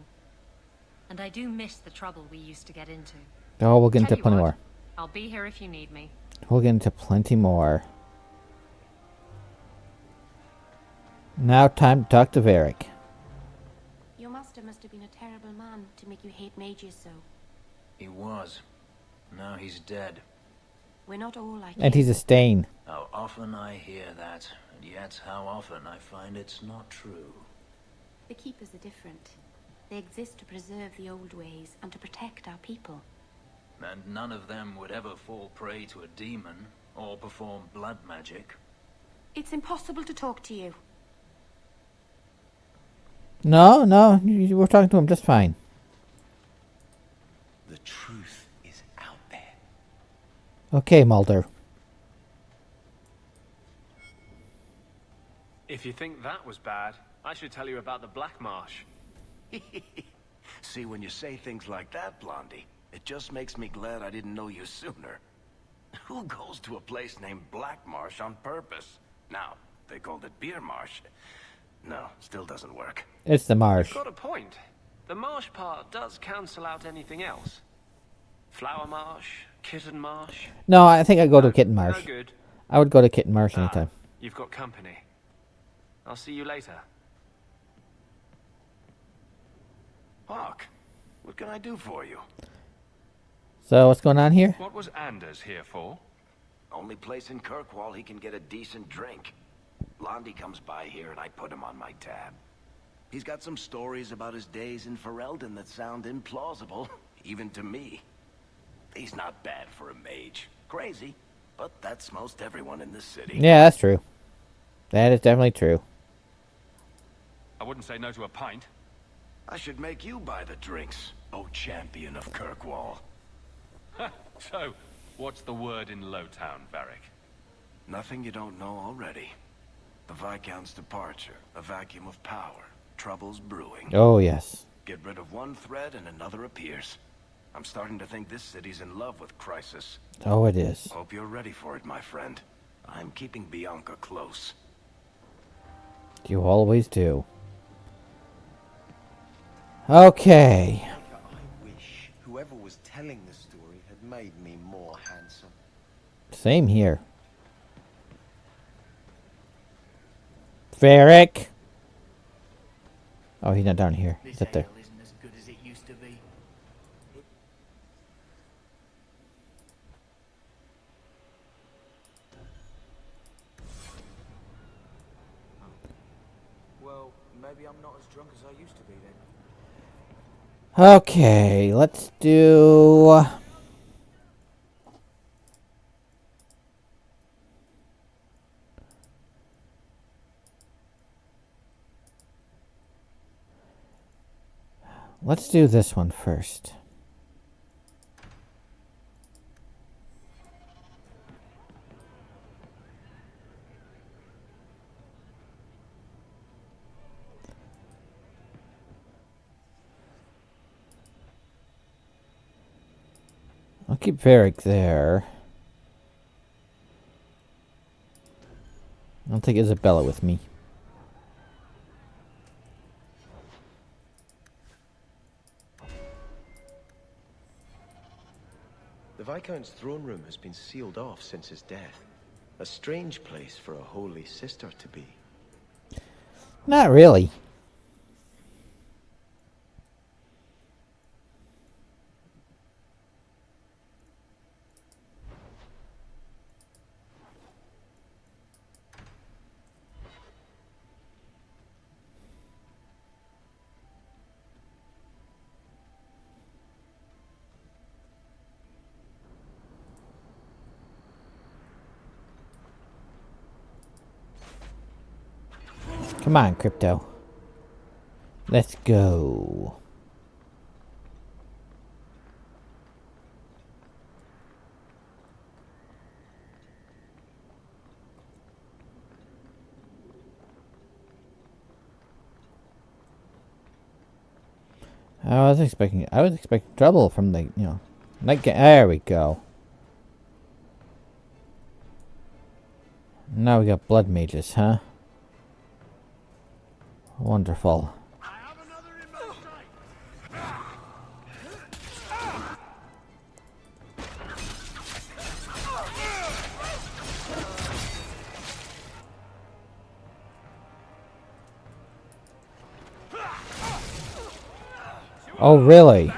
And I do miss the trouble we used to get into. Oh, we'll get into Tell you plenty what, more. I'll be here if you need me. We'll get into plenty more. Now time to talk to Varric. Your master must have been a terrible man to make you hate mages so. He was. Now he's dead. We're not all like And he's a stain. How often I hear that, and yet how often I find it's not true. The Keepers are different. They exist to preserve the old ways and to protect our people. And none of them would ever fall prey to a demon or perform blood magic. It's impossible to talk to you. No, we're talking to him just fine. The truth is out there. Okay, Mulder. If you think that was bad, I should tell you about the Black Marsh. See, when you say things like that, Blondie, it just makes me glad I didn't know you sooner. Who goes to a place named Black Marsh on purpose? Now, they called it Beer Marsh. No, still doesn't work. It's the marsh. You've got a point. The marsh part does cancel out anything else. Flower Marsh, Kitten Marsh. No, I think I'd go to Kitten Marsh. No good. I would go to Kitten Marsh anytime. You've got company. I'll see you later. Hawke, what can I do for you? So, what's going on here? What was Anders here for? Only place in Kirkwall he can get a decent drink. Blondie comes by here and I put him on my tab. He's got some stories about his days in Ferelden that sound implausible, even to me. He's not bad for a mage. Crazy, but that's most everyone in this city. Yeah, that's true. That is definitely true. I wouldn't say no to a pint. I should make you buy the drinks, oh Champion of Kirkwall. So, what's the word in Lowtown, Varric? Nothing you don't know already. The Viscount's departure, a vacuum of power, troubles brewing. Oh, yes. Get rid of one thread and another appears. I'm starting to think this city's in love with crisis. Oh, it is. Hope you're ready for it, my friend. I'm keeping Bianca close. You always do. Okay. I wish whoever was telling the story had made me more handsome. Same here. Varric! Oh, he's not down here. He's up there. Isn't as good as it used to be. Well, maybe I'm not as drunk as I used to be then. Okay, let's do... Let's do this one first. I'll keep Varric there. I'll take Isabella with me. The Viscount's throne room has been sealed off since his death. A strange place for a holy sister to be. Not really. Come on, Crypto. Let's go. I was expecting trouble from the, night game. There we go. Now we got blood mages, huh? Wonderful. Oh, really?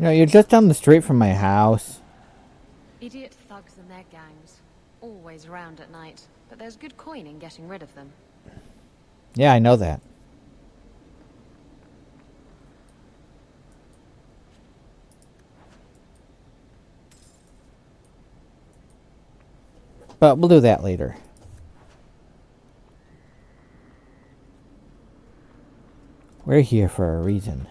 You're just down the street from my house. Idiot thugs and their gangs. Always around at night. But there's good coin in getting rid of them. Yeah, I know that. But we'll do that later. We're here for a reason.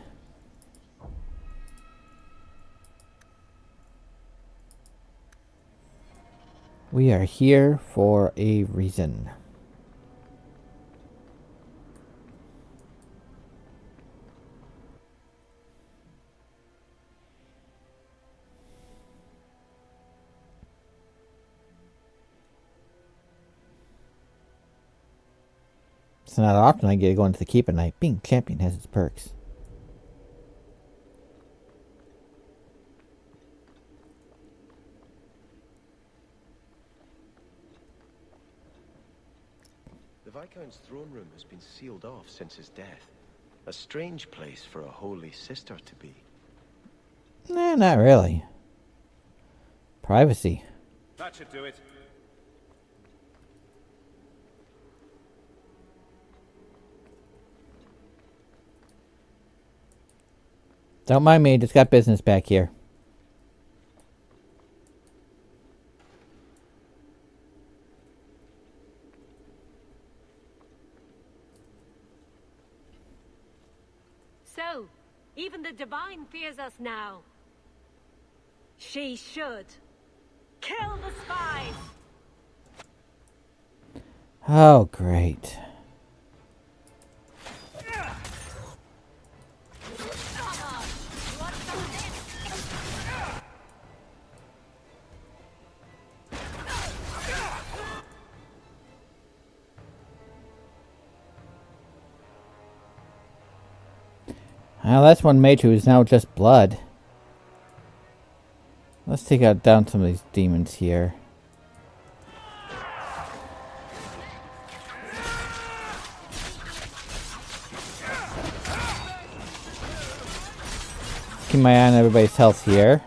We are here for a reason. It's not often I get to go into the keep at night. Being champion has its perks. Viscount's throne room has been sealed off since his death. A strange place for a holy sister to be. Nah, not really. Privacy. That should do it. Don't mind me, just got business back here. So, even the Divine fears us now. She should. Kill the spies! Oh, great. Well, that's one mage who is now just blood. Let's take out down some of these demons here. Keep my eye on everybody's health here.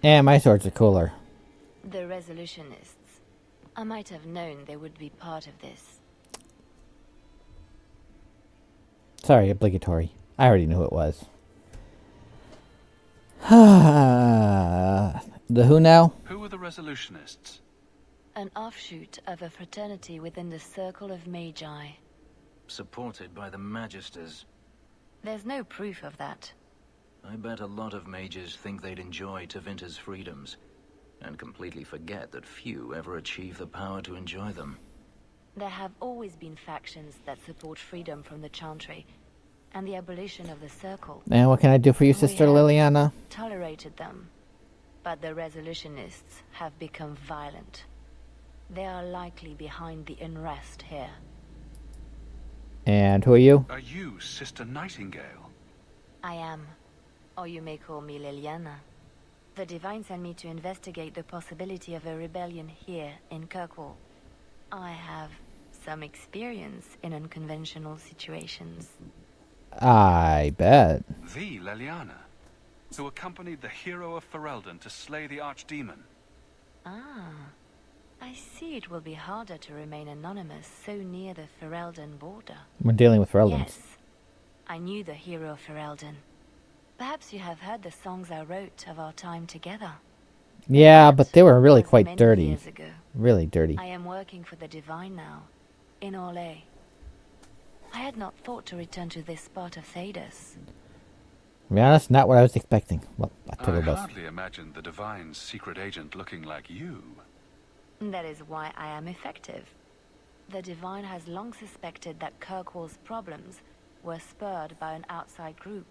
And my swords are cooler. The resolutionists. I might have known they would be part of this. Sorry, obligatory. I already knew who it was. The who now? Who are the resolutionists? An offshoot of a fraternity within the Circle of Magi. Supported by the Magisters. There's no proof of that. I bet a lot of mages think they'd enjoy Tevinter's freedoms, and completely forget that few ever achieve the power to enjoy them. There have always been factions that support freedom from the Chantry, and the abolition of the Circle. And what can I do for you, Sister Liliana? Tolerated them, but the resolutionists have become violent. They are likely behind the unrest here. And who are you? Are you Sister Nightingale? I am. Or you may call me Liliana. The Divine sent me to investigate the possibility of a rebellion here in Kirkwall. I have some experience in unconventional situations. I bet. The Liliana, who accompanied the hero of Ferelden to slay the archdemon. Ah, I see it will be harder to remain anonymous so near the Ferelden border. We're dealing with Fereldans. Yes, I knew the hero of Ferelden. Perhaps you have heard the songs I wrote of our time together. Yeah, but they were really quite many dirty. years ago. Really dirty. I am working for the Divine now, in Orlais. I had not thought to return to this part of Thedas. To be honest, not what I was expecting. Well, I I totally was. hardly imagined the Divine's secret agent looking like you. That is why I am effective. The Divine has long suspected that Kirkwall's problems were spurred by an outside group.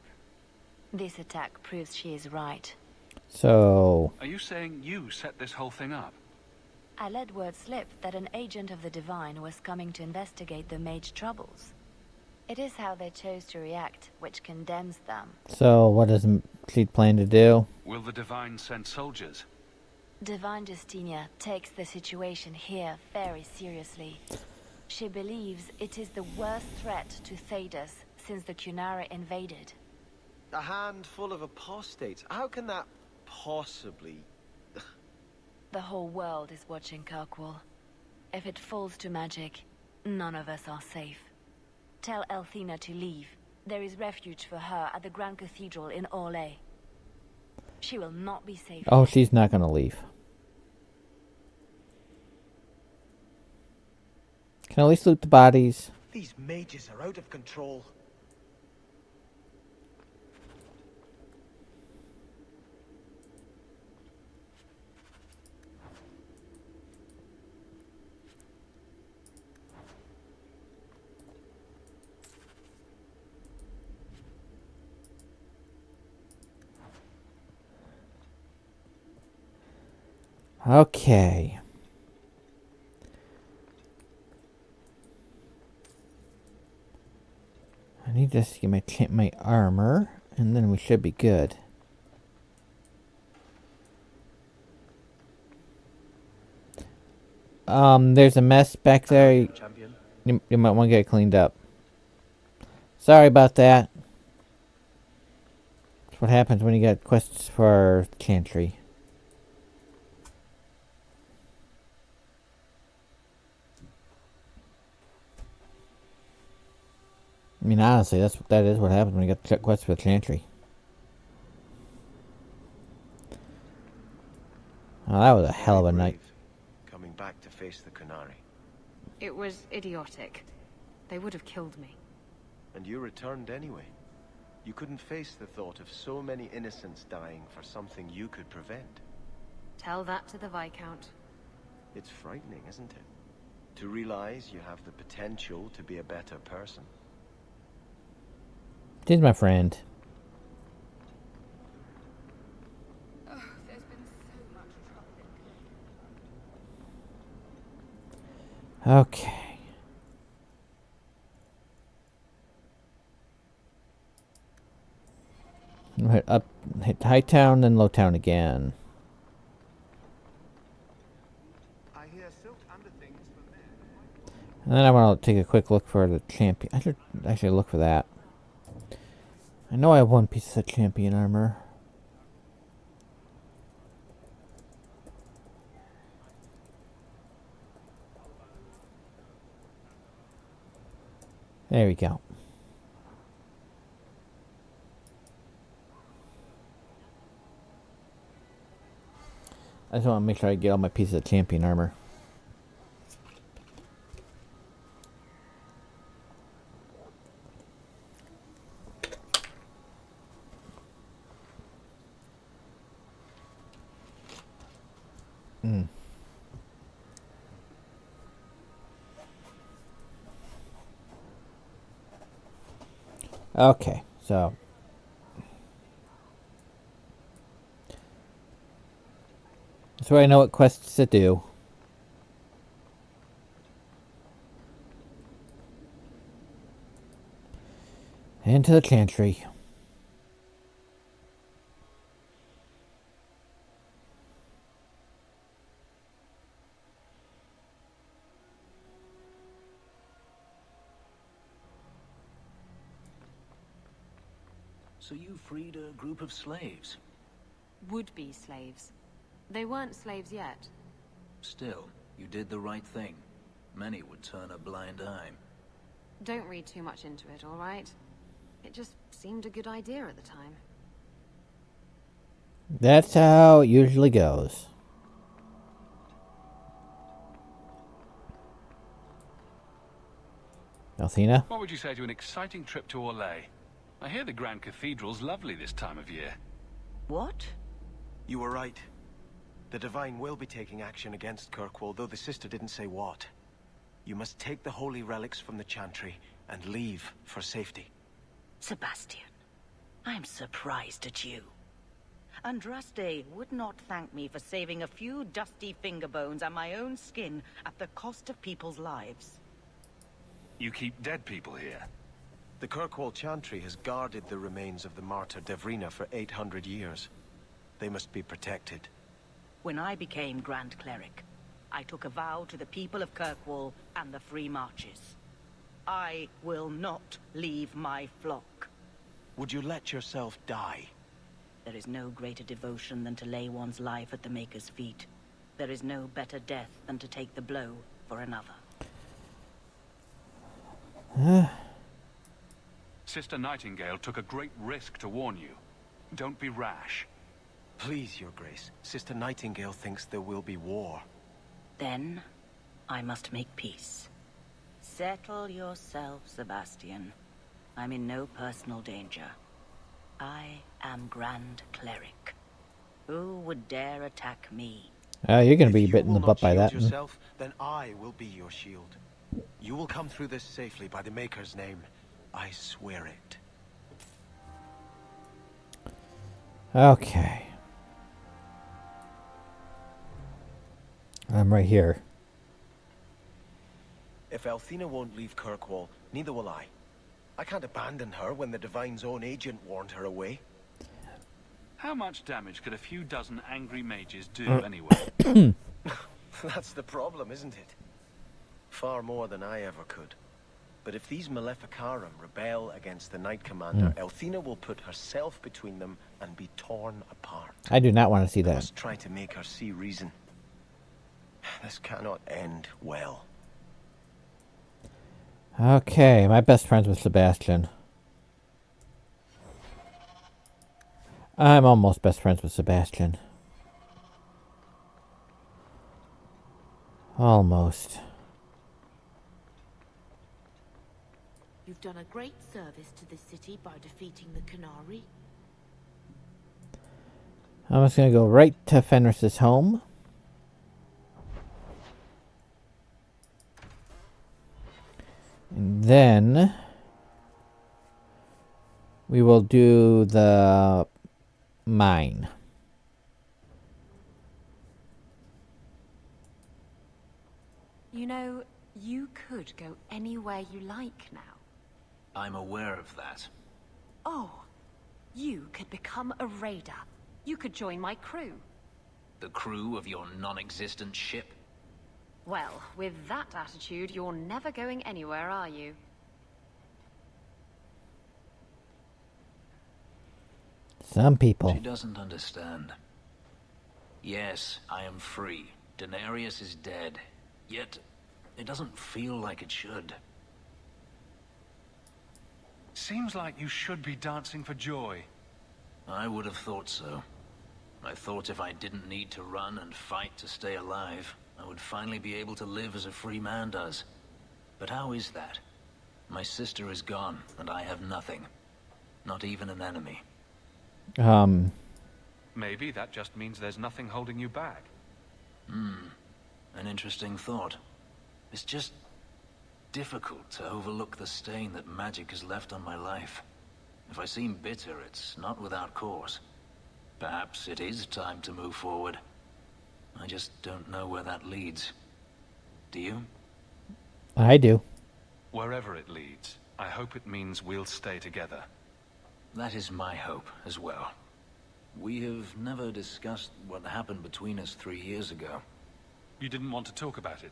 This attack proves she is right. So... Are you saying you set this whole thing up? I let word slip that an agent of the Divine was coming to investigate the mage troubles. It is how they chose to react, which condemns them. So, what does she plan to do? Will the Divine send soldiers? Divine Justinia takes the situation here very seriously. She believes it is the worst threat to Thedas since the Cunara invaded. A handful of apostates. How can that possibly... The whole world is watching Kirkwall. If it falls to magic, none of us are safe. Tell Elthina to leave. There is refuge for her at the Grand Cathedral in Orlais. She will not be safe. Oh, she's not gonna leave. Can I at least loot the bodies? These mages are out of control. Okay. I need to get my armor, and then we should be good. There's a mess back there. You might want to get it cleaned up. Sorry about that. That's what happens when you get quests for Chantry. I mean, honestly, that is what happens when you get quests for Chantry. Oh, that was a hell of a night. Coming back to face the Qunari. It was idiotic. They would have killed me. And you returned anyway. You couldn't face the thought of so many innocents dying for something you could prevent. Tell that to the Viscount. It's frightening, isn't it? To realize you have the potential to be a better person. He's my friend. Oh, there's been so much trouble. Okay. Hit High Town, then Low Town again. I hear silk under things from there. And then I want to take a quick look for the champion. I should actually look for that. I know I have one piece of champion armor. There we go. I just want to make sure I get all my pieces of champion armor. Okay, so so I know what quests to do. Into the Chantry. So you freed a group of slaves? Would-be slaves. They weren't slaves yet. Still, you did the right thing. Many would turn a blind eye. Don't read too much into it, all right? It just seemed a good idea at the time. That's how it usually goes. Althena? What would you say to an exciting trip to Orlais? I hear the Grand Cathedral's lovely this time of year. What? You were right. The Divine will be taking action against Kirkwall, though the sister didn't say what. You must take the holy relics from the Chantry and leave for safety. Sebastian, I'm surprised at you. Andraste would not thank me for saving a few dusty finger bones and my own skin at the cost of people's lives. You keep dead people here? The Kirkwall Chantry has guarded the remains of the martyr Devrina for 800 years. They must be protected. When I became Grand Cleric, I took a vow to the people of Kirkwall and the Free Marches. I will not leave my flock. Would you let yourself die? There is no greater devotion than to lay one's life at the Maker's feet. There is no better death than to take the blow for another. Sister Nightingale took a great risk to warn you. Don't be rash. Please, Your Grace. Sister Nightingale thinks there will be war. Then, I must make peace. Settle yourself, Sebastian. I'm in no personal danger. I am Grand Cleric. Who would dare attack me? You're going to be bitten in the butt by that. Yourself, then I will be your shield. You will come through this safely by the Maker's name. I swear it. Okay. I'm right here. If Althena won't leave Kirkwall, neither will I. I can't abandon her when the Divine's own agent warned her away. How much damage could a few dozen angry mages do anyway? That's the problem, isn't it? Far more than I ever could. But if these Maleficarum rebel against the Knight Commander, Althena will put herself between them and be torn apart. I do not want to see I that. must try to make her see reason. This cannot end well. Okay, my best friend's with Sebastian. I'm almost best friends with Sebastian. Almost. You've done a great service to this city by defeating the Canary. I'm just going to go right to Fenris's home. And then we will do the mine. You know, you could go anywhere you like now. I'm aware of that. Oh, you could become a raider. You could join my crew. The crew of your non-existent ship? Well, with that attitude, you're never going anywhere, are you? Some people. She doesn't understand. Yes, I am free. Daenerys is dead. Yet, it doesn't feel like it should. Seems like you should be dancing for joy. I would have thought so. I thought if I didn't need to run and fight to stay alive, I would finally be able to live as a free man does. But how is that? My sister is gone, and I have nothing. Not even an enemy. Maybe that just means there's nothing holding you back. An interesting thought. It's just difficult to overlook the stain that magic has left on my life. If I seem bitter, it's not without cause. Perhaps it is time to move forward. I just don't know where that leads. Do you? I do. Wherever it leads, I hope it means we'll stay together. That is my hope as well. We have never discussed what happened between us 3 years ago. You didn't want to talk about it?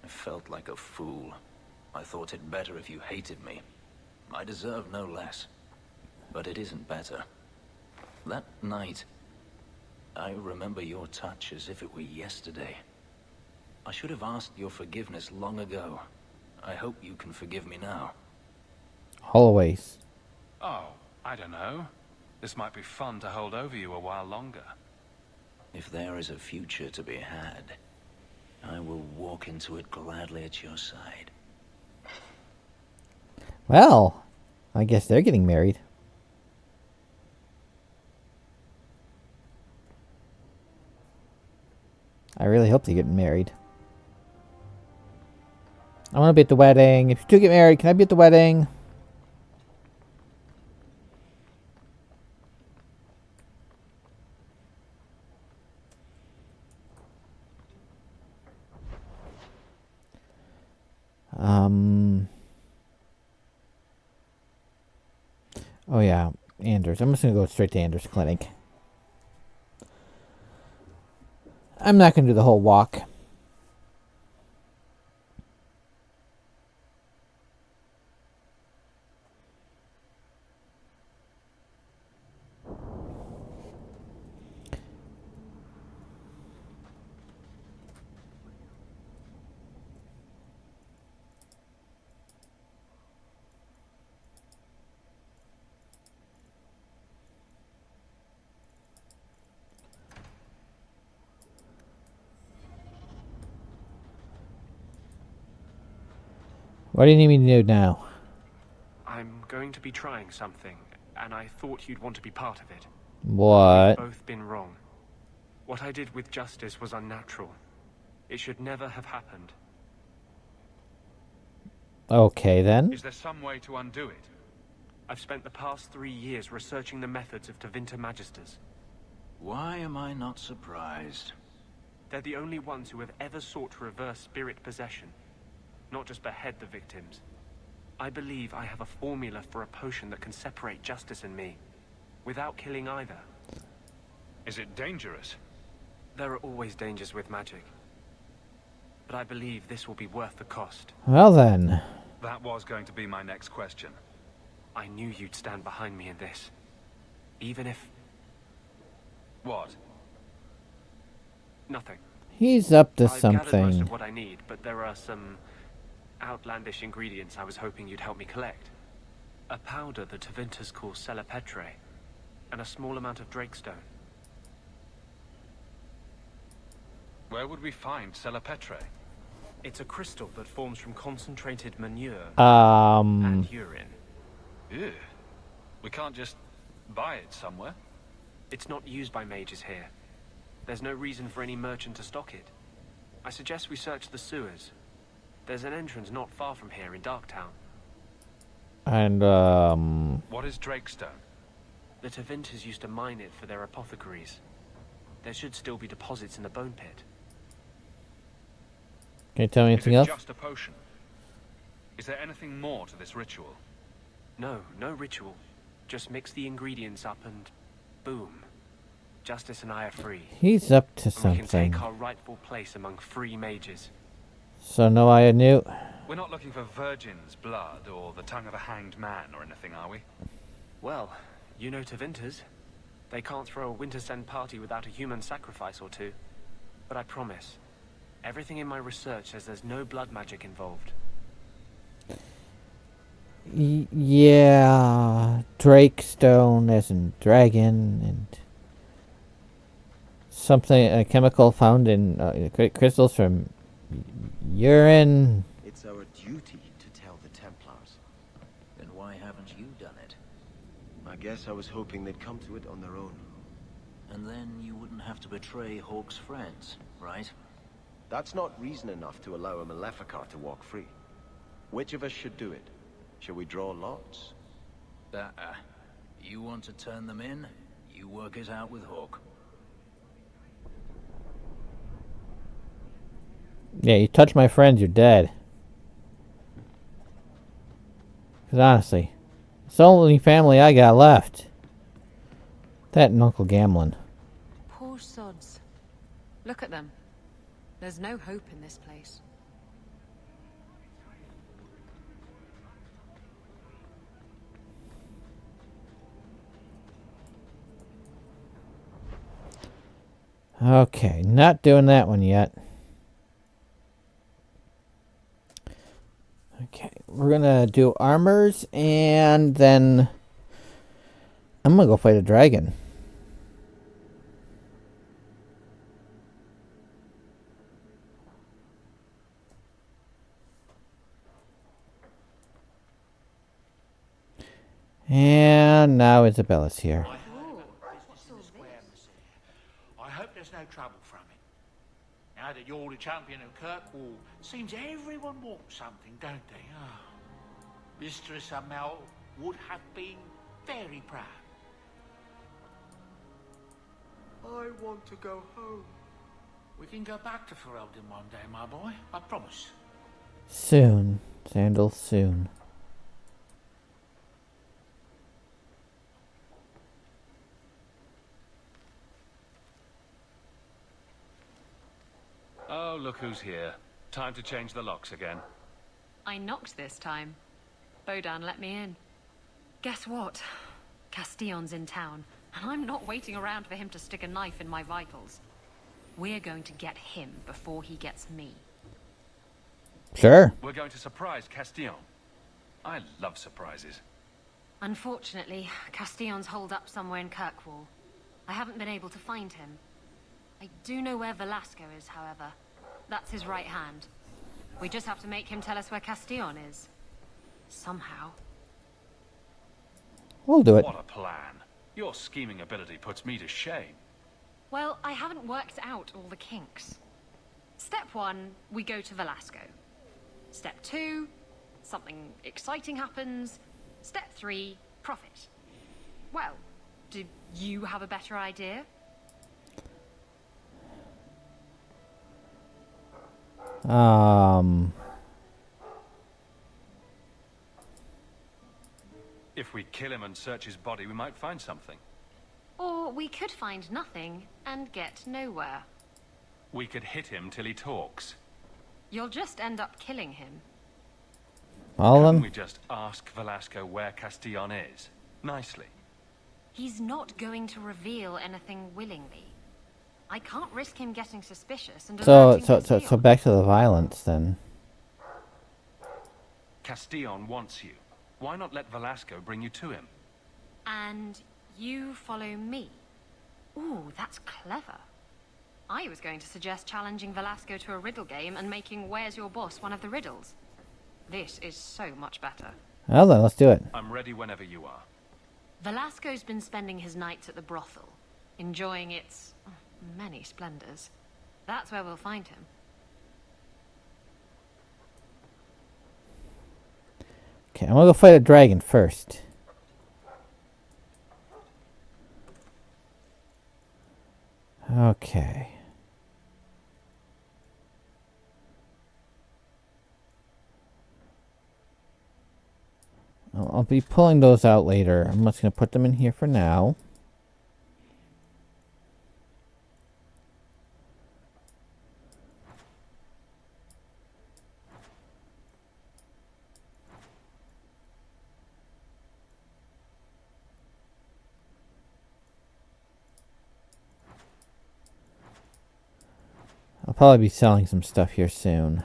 I felt like a fool. I thought it better if you hated me. I deserve no less. But it isn't better. That night, I remember your touch as if it were yesterday. I should have asked your forgiveness long ago. I hope you can forgive me now. Always. Oh, I don't know. This might be fun to hold over you a while longer. If there is a future to be had, I will walk into it gladly at your side. Well, I guess they're getting married. I really hope they get married. I want to be at the wedding. If you do get married, can I be at the wedding? Oh yeah, Anders. I'm just going to go straight to Anders' clinic. I'm not going to do the whole walk. What do you need me to do now? I'm going to be trying something, and I thought you'd want to be part of it. What? We've both been wrong. What I did with Justice was unnatural. It should never have happened. Okay, then. Is there some way to undo it? I've spent the past 3 years researching the methods of Tevinter Magisters. Why am I not surprised? They're the only ones who have ever sought to reverse spirit possession, not just behead the victims. I believe I have a formula for a potion that can separate justice and me, without killing either. Is it dangerous? There are always dangers with magic. But I believe this will be worth the cost. Well then. That was going to be my next question. I knew you'd stand behind me in this. Even if... What? Nothing. He's up to I've gathered most something. of what I need, but there are some outlandish ingredients I was hoping you'd help me collect. A powder the Tevinters call Celepetre, and a small amount of Drakestone. Where would we find Celepetre? It's a crystal that forms from concentrated manure Um. and urine. Ew. We can't just buy it somewhere? It's not used by mages here. There's no reason for any merchant to stock it. I suggest we search the sewers. There's an entrance not far from here in Darktown. And, What is Drakestone? The Tevinters used to mine it for their apothecaries. There should still be deposits in the bone pit. Can you tell me anything Is it else? just a potion? Is there anything more to this ritual? No, no ritual. Just mix the ingredients up and boom. Justice and I are free. He's up to And we can something. take our rightful place among free mages. So no, I knew. We're not looking for virgin's blood or the tongue of a hanged man or anything, are we? Well, you know Tevinters. They can't throw a Wintersend party without a human sacrifice or two. But I promise, everything in my research says there's no blood magic involved. Yeah, Drakestone as in dragon, and something, a chemical found in crystals from urine. It's our duty to tell the Templars. Then why haven't you done it? I guess I was hoping they'd come to it on their own. And then you wouldn't have to betray Hawke's friends, right? That's not reason enough to allow a Maleficar to walk free. Which of us should do it? Shall we draw lots? You want to turn them in? You work it out with Hawke. Yeah, you touch my friends, you're dead. Because honestly, it's the only family I got left. That and Uncle Gamlin. Poor sods. Look at them. There's no hope in this place. Okay, not doing that one yet. Okay, we're gonna do armors, and then I'm gonna go fight a dragon. And now Isabella's here. I hope there's no trouble from it. Now that you're the champion of Kirkwall, seems everyone wants something, don't they? Oh. Mistress Amel would have been very proud. I want to go home. We can go back to Ferelden one day, my boy. I promise. Soon, Sandal, soon. Oh, look who's here. Time to change the locks again. I knocked this time. Bodan let me in. Guess what? Castillon's in town, and I'm not waiting around for him to stick a knife in my vitals. We're going to get him before he gets me. Sure. We're going to surprise Castillon. I love surprises. Unfortunately, Castillon's holed up somewhere in Kirkwall. I haven't been able to find him. I do know where Velasco is, however. That's his right hand. We just have to make him tell us where Castillon is. Somehow. We'll do it. What a plan. Your scheming ability puts me to shame. Well, I haven't worked out all the kinks. Step 1, we go to Velasco. Step 2, something exciting happens. Step 3, profit. Well, do you have a better idea? If we kill him and search his body, we might find something. Or we could find nothing and get nowhere. We could hit him till he talks. You'll just end up killing him. Well, Couldn't we just ask Velasco where Castillon is? Nicely. He's not going to reveal anything willingly. I can't risk him getting suspicious and so alerting so back to the violence then. Castillon wants you. Why not let Velasco bring you to him? And you follow me. Ooh, that's clever. I was going to suggest challenging Velasco to a riddle game and making Where's Your Boss one of the riddles. This is so much better. Well then, let's do it. I'm ready whenever you are. Velasco's been spending his nights at the brothel, enjoying its many splendors. That's where we'll find him. Okay, I'm gonna go fight a dragon first. Okay. I'll be pulling those out later. I'm just gonna put them in here for now. I'll probably be selling some stuff here soon.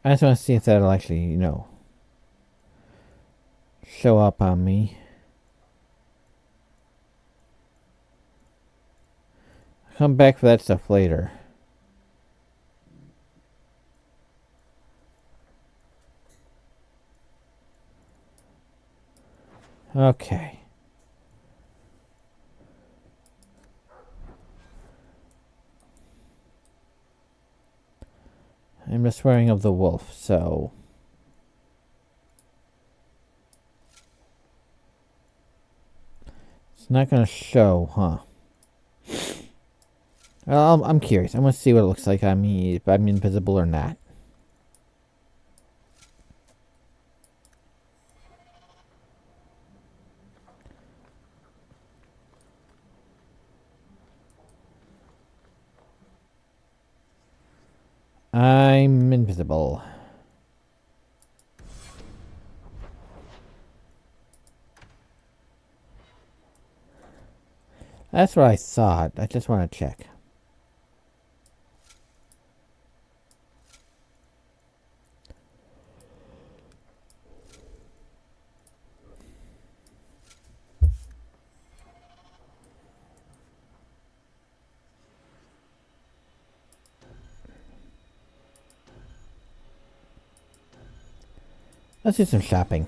I just want to see if that'll actually, you know, show up on me. I'll come back for that stuff later. Okay. I'm the swearing of the wolf, so... It's not going to show, huh? Well, I'm curious. I want to see what it looks like on me, if I'm invisible or not. I'm invisible. That's what I thought. I just want to check. Let's do some shopping.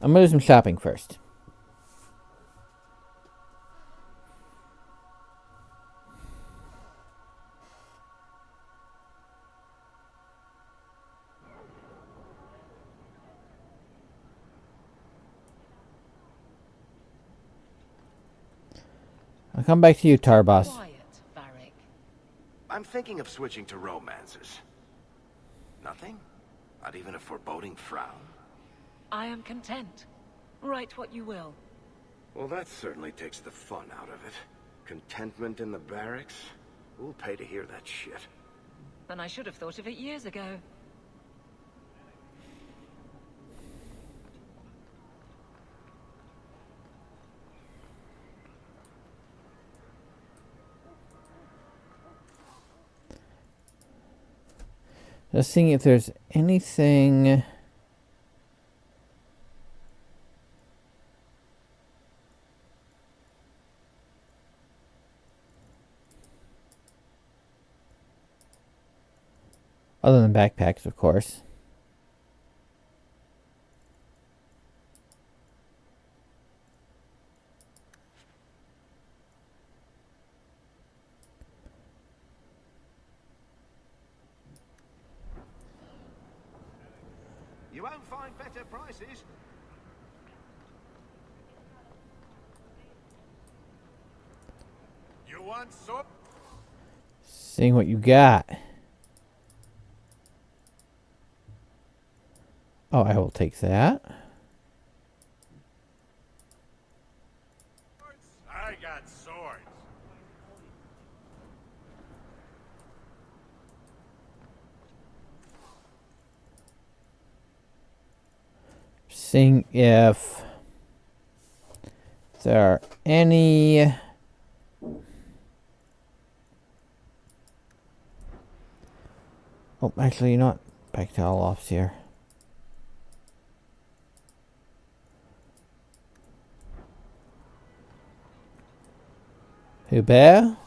I'm going to do some shopping first. I'll come back to you, Tarboss. I'm thinking of switching to romances. Nothing? Not even a foreboding frown? I am content. Write what you will. Well, that certainly takes the fun out of it. Contentment in the barracks? Who'll pay to hear that shit? And I should have thought of it years ago. Just seeing if there's anything... Other than backpacks, of course. You won't find better prices. You want soup? Seeing what you got. Oh, I will take that. I got swords. Seeing if there are any actually, you know what? Back to Olaf's here. Hubert?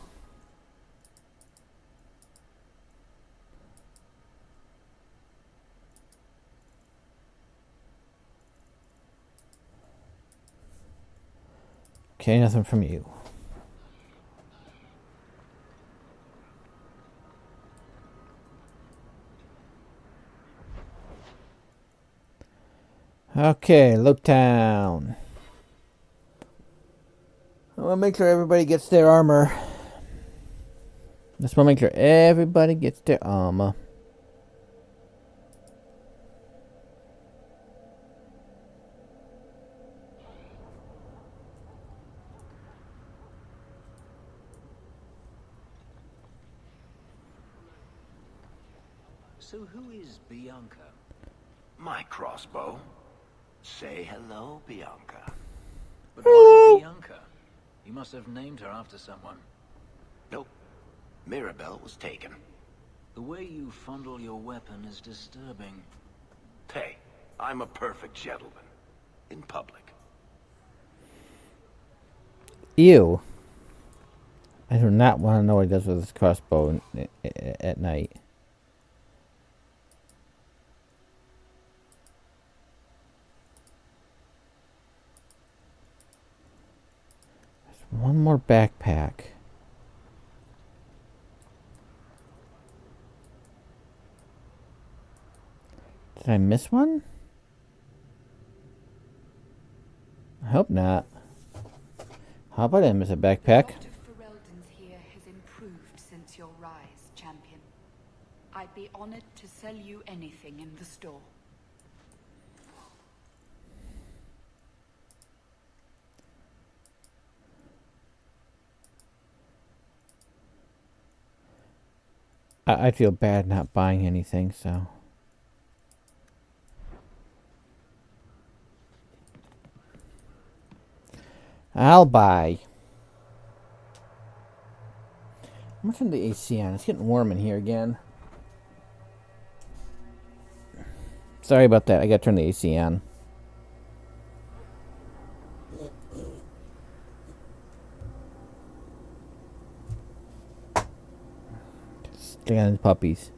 Okay, nothing from you. Okay, Looktown. I want to make sure everybody gets their armor. Just want to make sure everybody gets their armor. So who is Bianca? My crossbow. Say hello, Bianca. But why Bianca? You must have named her after someone. Nope. Mirabelle was taken. The way you fondle your weapon is disturbing. Hey, I'm a perfect gentleman. In public. Ew. I do not want to know what he does with his crossbow at night. There's one more backpack. Did I miss one? I hope not. How about I miss a backpack? Here has improved since your rise, champion. I'd be honored to sell you anything in the store. I feel bad not buying anything, so. I'll buy. I'm gonna turn the AC on. It's getting warm in here again. Sorry about that. I gotta turn the AC on. Stay on the puppies.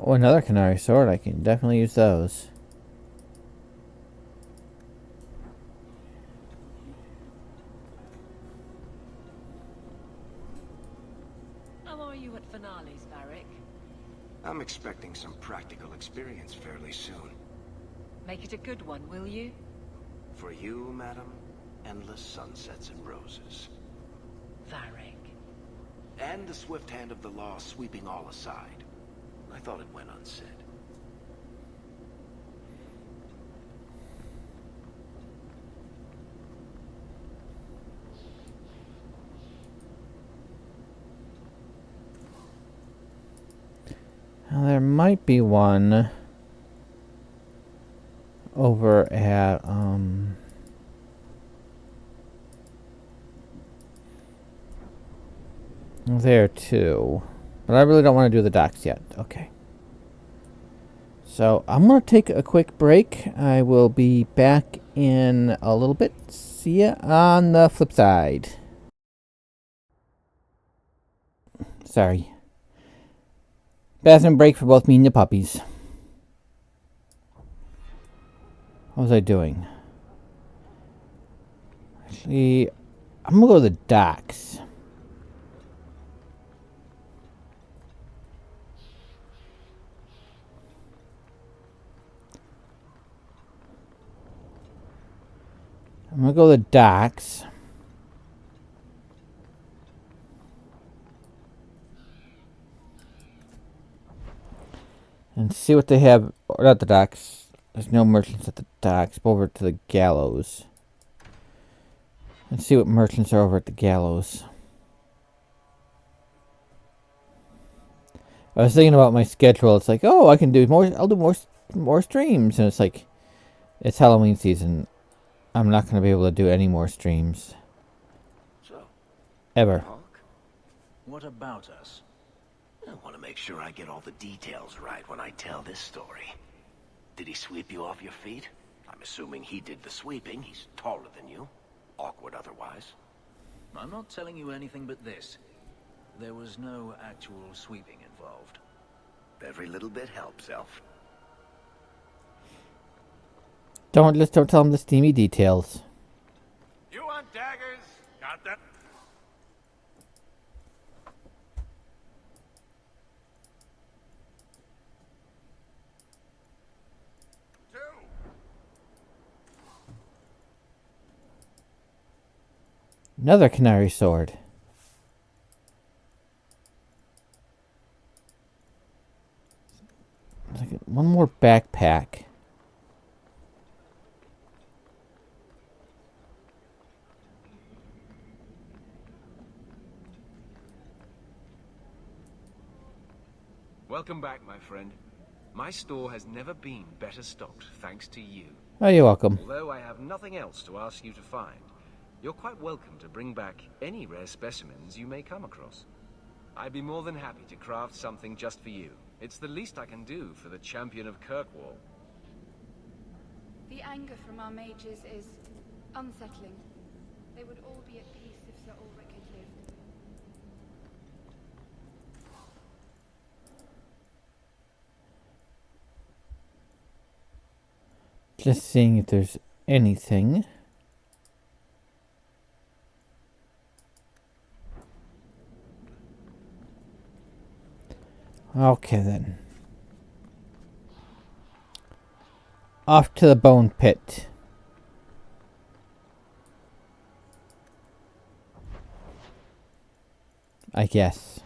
Oh, another canary sword. I can definitely use those. How are you at finales, Varric? I'm expecting some practical experience fairly soon. Make it a good one, will you? For you, madam, endless sunsets and roses. Varric. And the swift hand of the law sweeping all aside. I thought it went unsaid. Now, there might be one over at there too. But I really don't want to do the docks yet. Okay. So I'm going to take a quick break. I will be back in a little bit. See ya on the flip side. Sorry. Bathroom break for both me and the puppies. What was I doing? Actually, I'm going to go to the docks. I'm going to go to the docks. And see what they have. Or not the docks. There's no merchants at the docks. Go over to the gallows. And see what merchants are over at the gallows. I was thinking about my schedule. It's like, oh, I can do more. I'll do more streams. And it's like, it's Halloween season. I'm not going to be able to do any more streams. So, ever. Hawke, What about us? I want to make sure I get all the details right when I tell this story. Did he sweep you off your feet? I'm assuming he did the sweeping. He's taller than you. Awkward otherwise. I'm not telling you anything but this. There was no actual sweeping involved. Every little bit helps, Elf. Don't tell him the steamy details. You want daggers? Got that? Another canary sword. Like one more backpack. Welcome back, my friend. My store has never been better stocked, thanks to you. Oh, you're welcome. Although I have nothing else to ask you to find, you're quite welcome to bring back any rare specimens you may come across. I'd be more than happy to craft something just for you. It's the least I can do for the Champion of Kirkwall. The anger from our mages is unsettling. They would all be at peace if Sir Ulrich had lived. Just seeing if there's anything. Okay then. Off to the bone pit. I guess.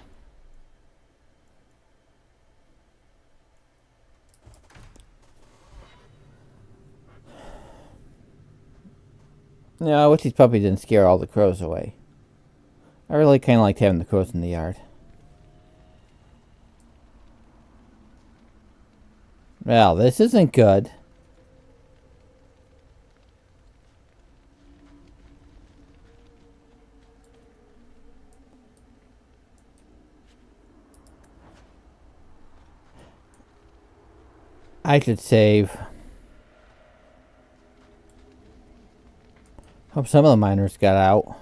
No, I wish these puppies didn't scare all the crows away. I really kind of liked having the crows in the yard. Well, this isn't good. I should save. Hope some of the miners got out.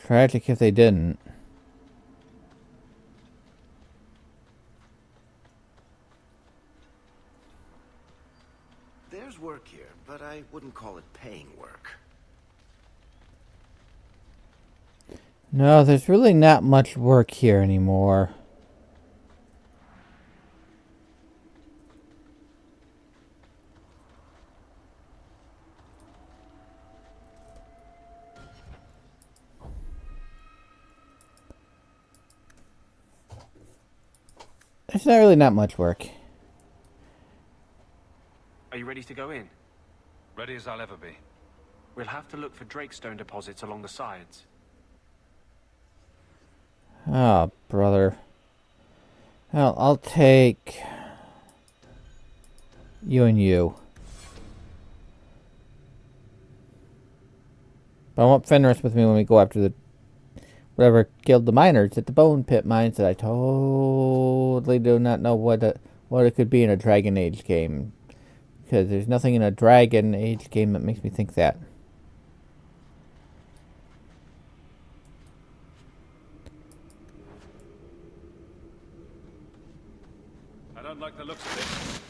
Tragic if they didn't. There's work here, but I wouldn't call it paying work. No, there's really not much work here anymore. There's not much work. Are you ready to go in? Ready as I'll ever be. We'll have to look for Drakestone deposits along the sides. Oh, brother. Well, I'll take you and you. But I want Fenris with me when we go after the whatever killed the miners at the Bone Pit mines that I totally do not know what it could be in a Dragon Age game. Because there's nothing in a Dragon Age game that makes me think that. I don't like the looks of this.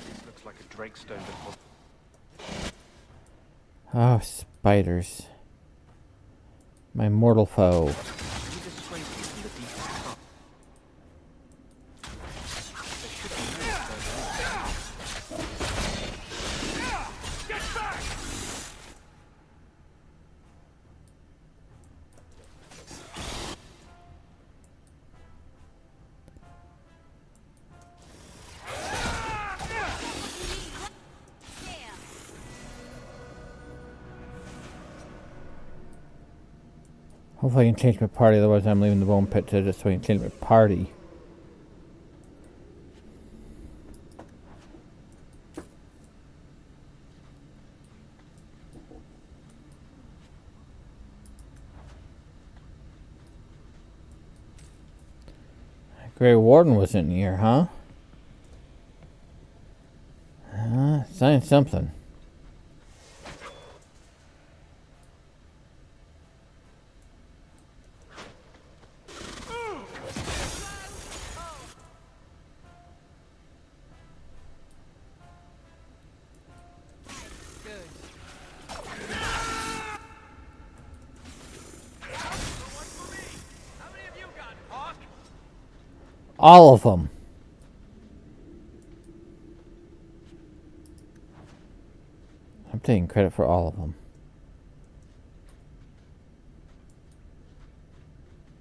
This looks like a Drakestone deposit. Oh, spiders. My mortal foe. Hopefully I can change my party, otherwise I'm leaving the Bone Pit just so I can change my party. Grey Warden was in here, huh? Sign something. All of them. I'm taking credit for all of them.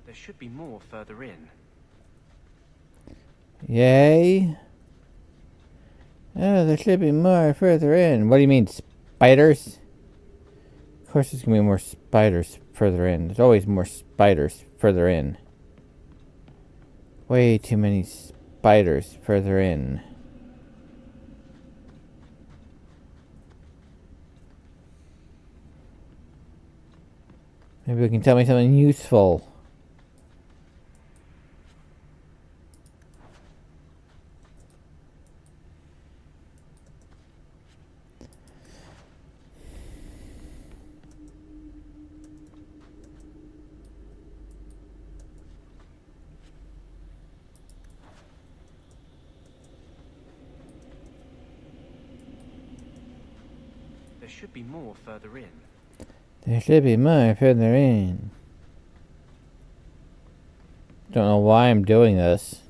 There should be more further in. Yay. Oh, there should be more further in. What do you mean, spiders? Of course there's going to be more spiders further in. There's always more spiders further in. Way too many spiders further in. Maybe you can tell me something useful. There should be more further in. There should be more further in. Don't know why I'm doing this.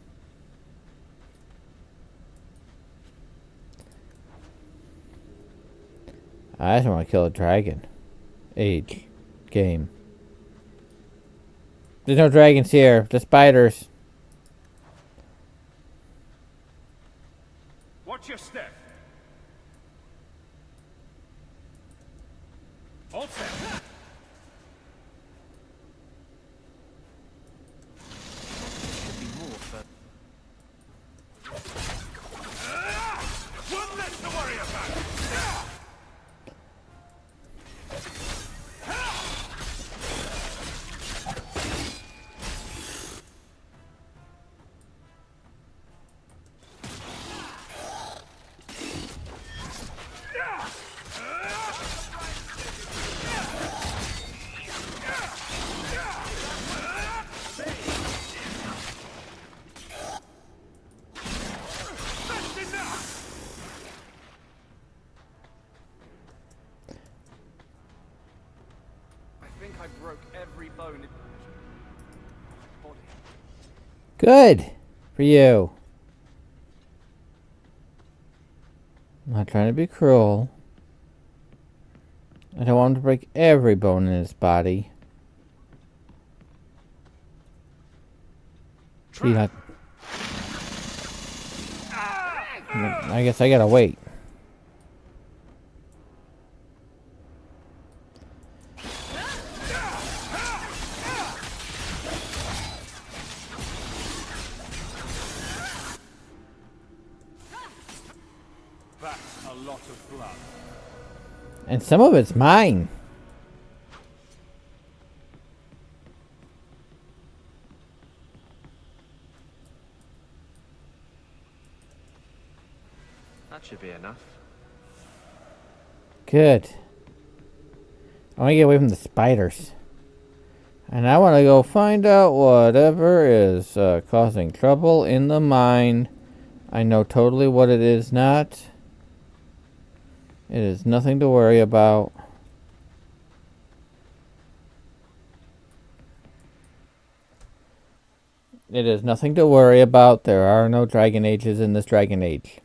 I just want to kill a Dragon Age game. There's no dragons here, just spiders. Watch your step. All set. Should be more, but one less to worry about. I broke every bone in body. Good for you. I'm not trying to be cruel. I don't want him to break every bone in his body. See, I guess I gotta wait. lot of blood. And some of it's mine. That should be enough. Good. I want to get away from the spiders. And I want to go find out whatever is causing trouble in the mine. I know totally what it is not. It is nothing to worry about. It is nothing to worry about. There are no Dragon Ages in this Dragon Age.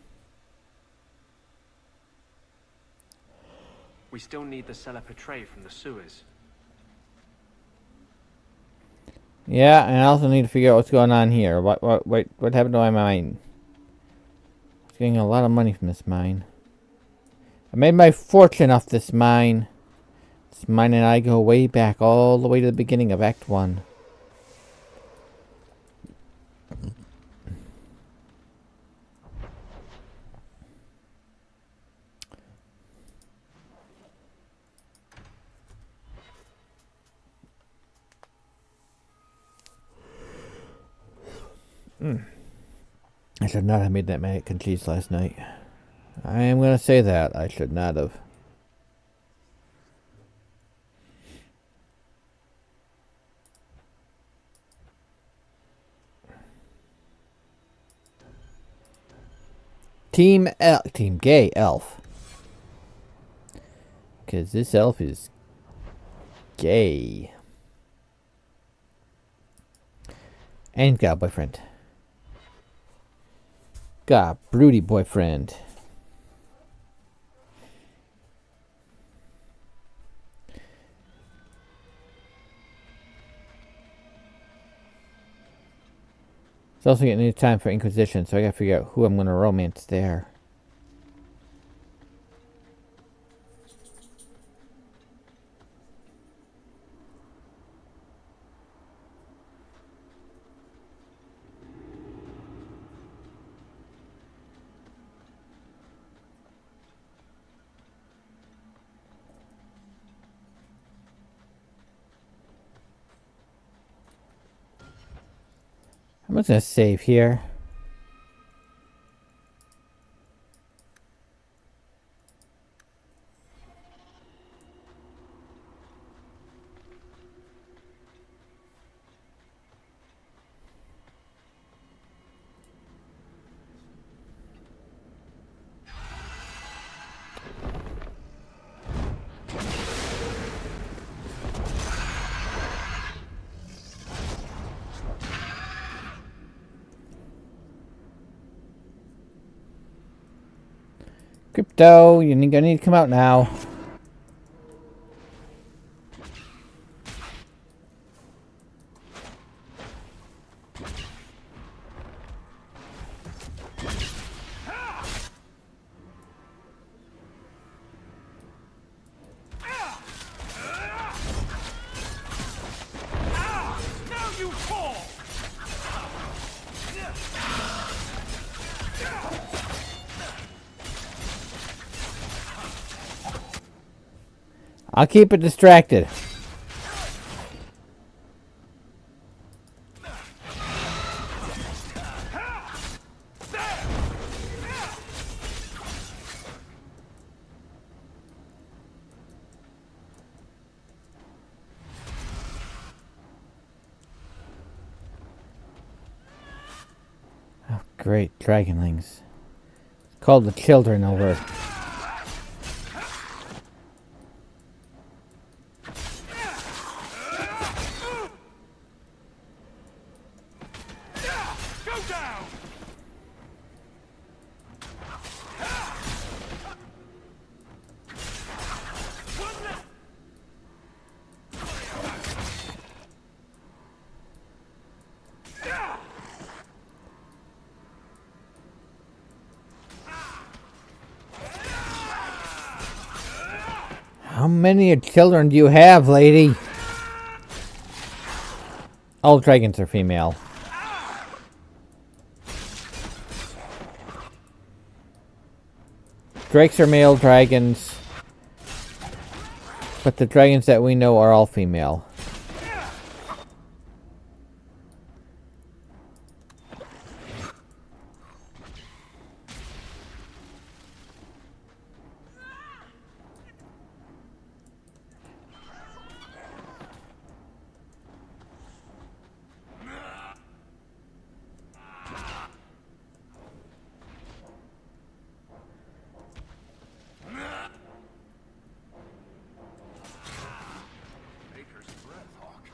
We still need the cellar portray from the sewers. Yeah, and I also need to figure out what's going on here. What happened to my mine? I was getting a lot of money from this mine. I made my fortune off this mine. This mine and I go way back, all the way to the beginning of Act 1. I should not have made that mac and cheese last night. I am going to say that. I should not have. Team Gay Elf. Because this elf is gay. And got a boyfriend. Got a broody boyfriend. It's also getting new time for Inquisition, so I gotta figure out who I'm gonna romance there. I'm just gonna save here. Crypto, you're gonna need to come out now. I'll keep it distracted. Oh, great, dragonlings. It's called the children over. How many children do you have, lady? All dragons are female. Drakes are male dragons, but the dragons that we know are all female. Baker's breath, Hawke.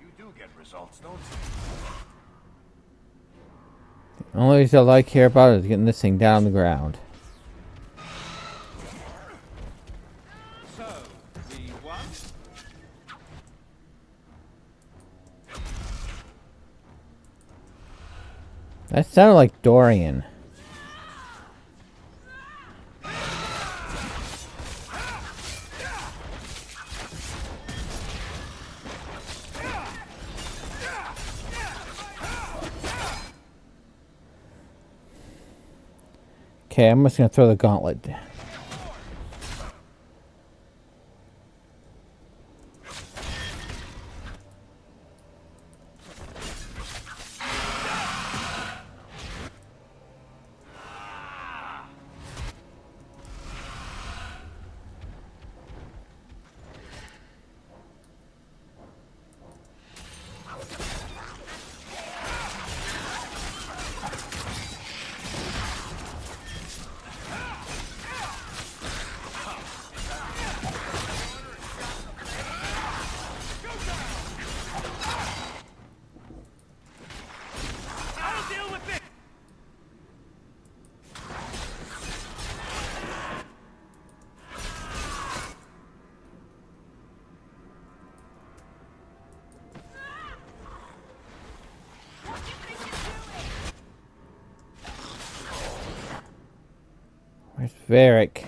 You do get results, don't you? The only thing I care about is getting this thing down on the ground. So, we won? That sounded like Dorian. Okay, I'm just going to throw the gauntlet. Where's Varric?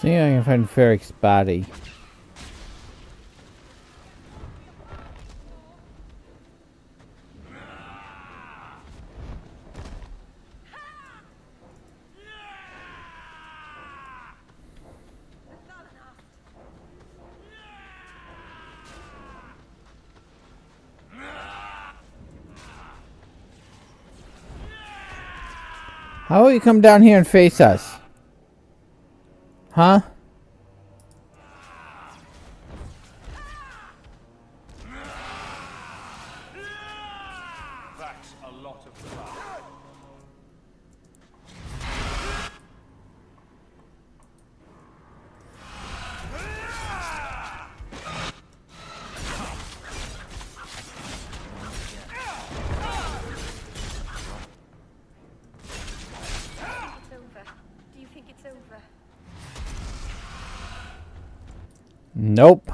See if I can find Varric's body. How will you come down here and face us? Huh? That's a lot of fun. It's over. Do you think it's over? Nope.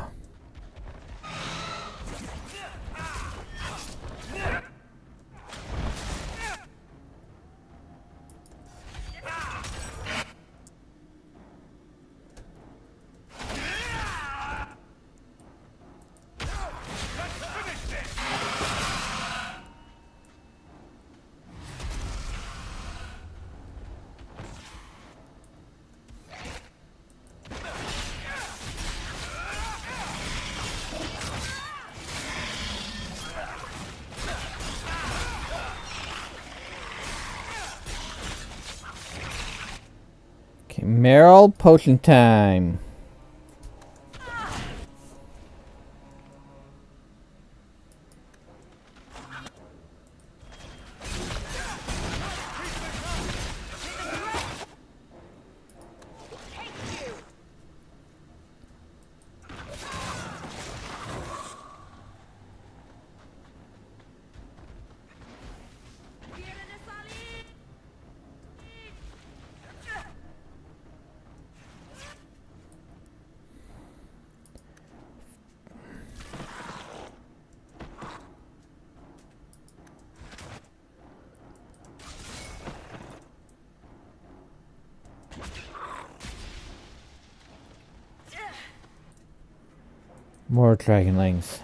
Okay, Meryl, potion time. More dragonlings.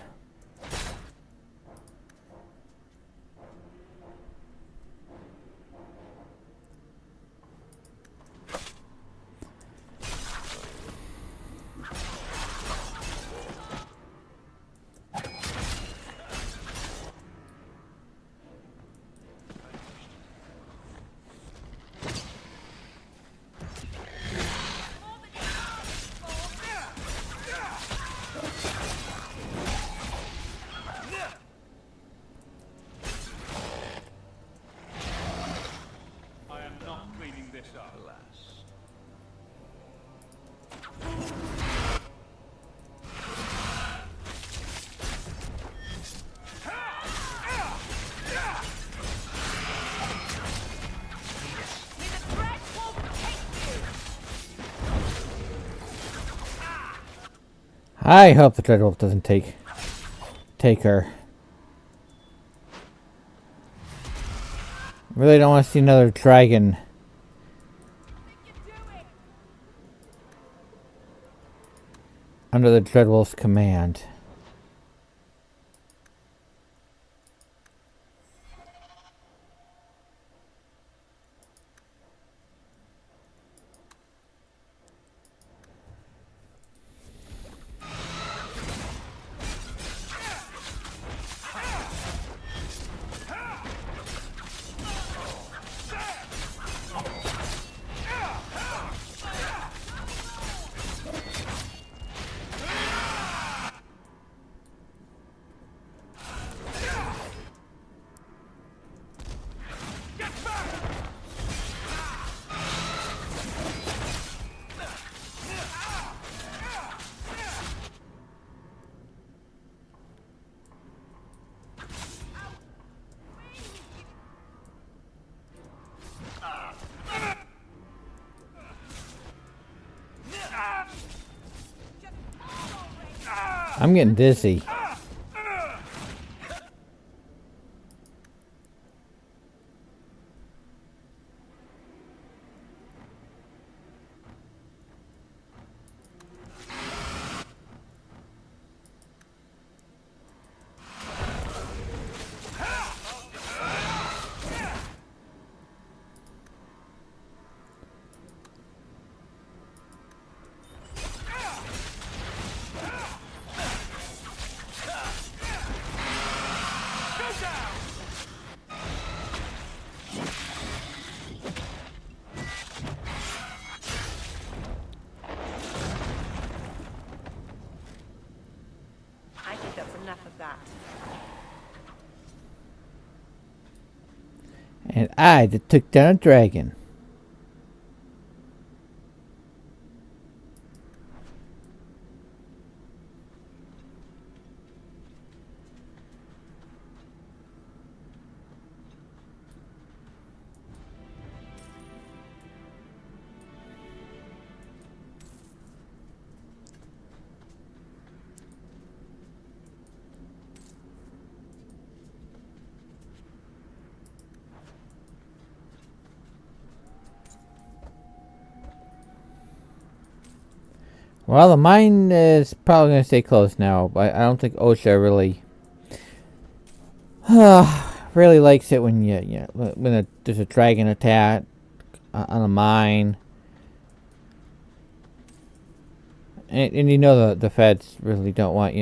I hope the Dreadwolf doesn't take her. Really don't want to see another dragon under the Dreadwolf's command. I'm getting dizzy. And I that took down a dragon. Well, the mine is probably going to stay closed now, but I don't think OSHA really really likes it when there's a dragon attack on a mine. And you know the feds really don't want,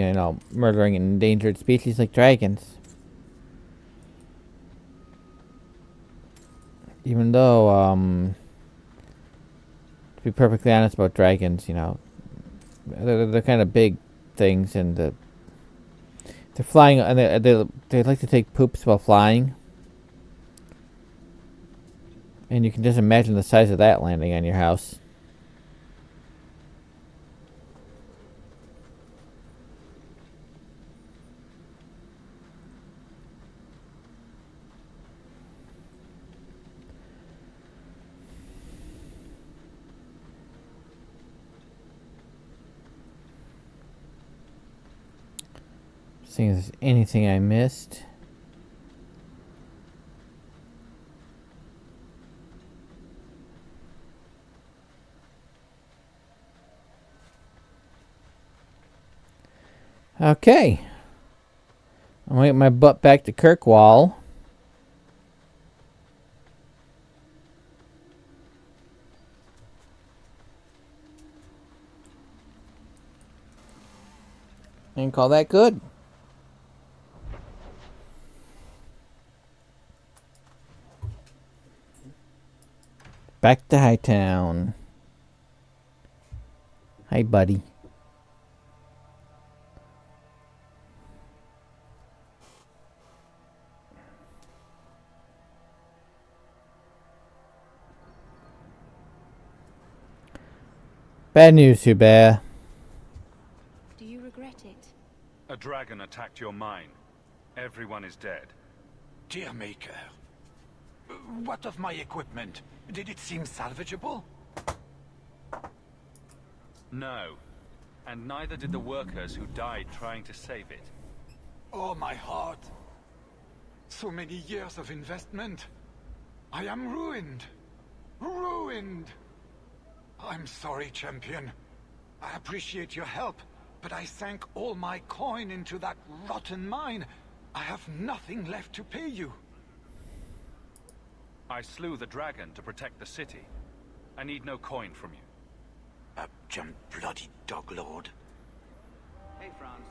murdering an endangered species like dragons. Even though, to be perfectly honest about dragons, you know, they're kind of big things, and they're flying, and they like to take poops while flying. And you can just imagine the size of that landing on your house. Seeing if there's anything I missed. Okay. I'm gonna get my butt back to Kirkwall. And call that good. Back to Hightown. Hi, buddy. Bad news, Hubert. Do you regret it? A dragon attacked your mine. Everyone is dead. Dear Maker. What of my equipment? Did it seem salvageable? No. And neither did the workers who died trying to save it. Oh, my heart. So many years of investment. I am ruined. Ruined. I'm sorry, Champion. I appreciate your help, but I sank all my coin into that rotten mine. I have nothing left to pay you. I slew the dragon to protect the city. I need no coin from you. Jump bloody dog lord. Hey, Franz.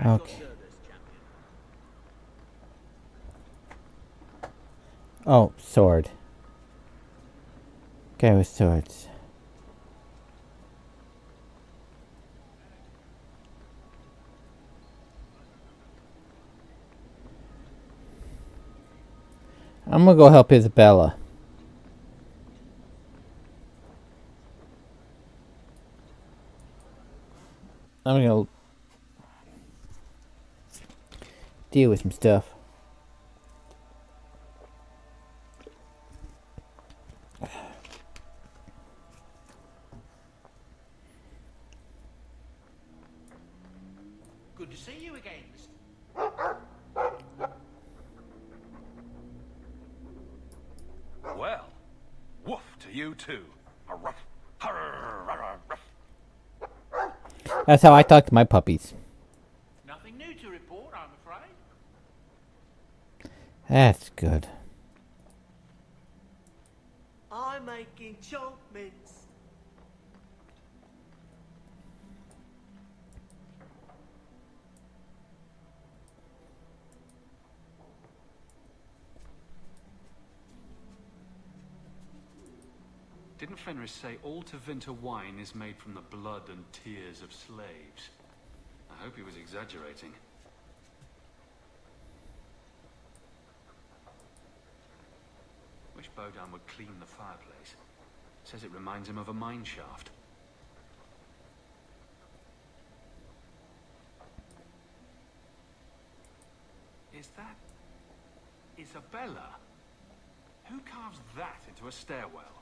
Okay. Oh, sword. Okay, with swords. I'm gonna go help Isabella. I'm gonna deal with some stuff. Good to see you again. Well, woof to you too. That's how I talk to my puppies. Nothing new to report, I'm afraid. That's good. I'm making chunk mince. Didn't Fenris say all Tevinter wine is made from the blood and tears of slaves? I hope he was exaggerating. Wish Bodan would clean the fireplace. Says it reminds him of a mine shaft. Is that Isabella? Who carves that into a stairwell?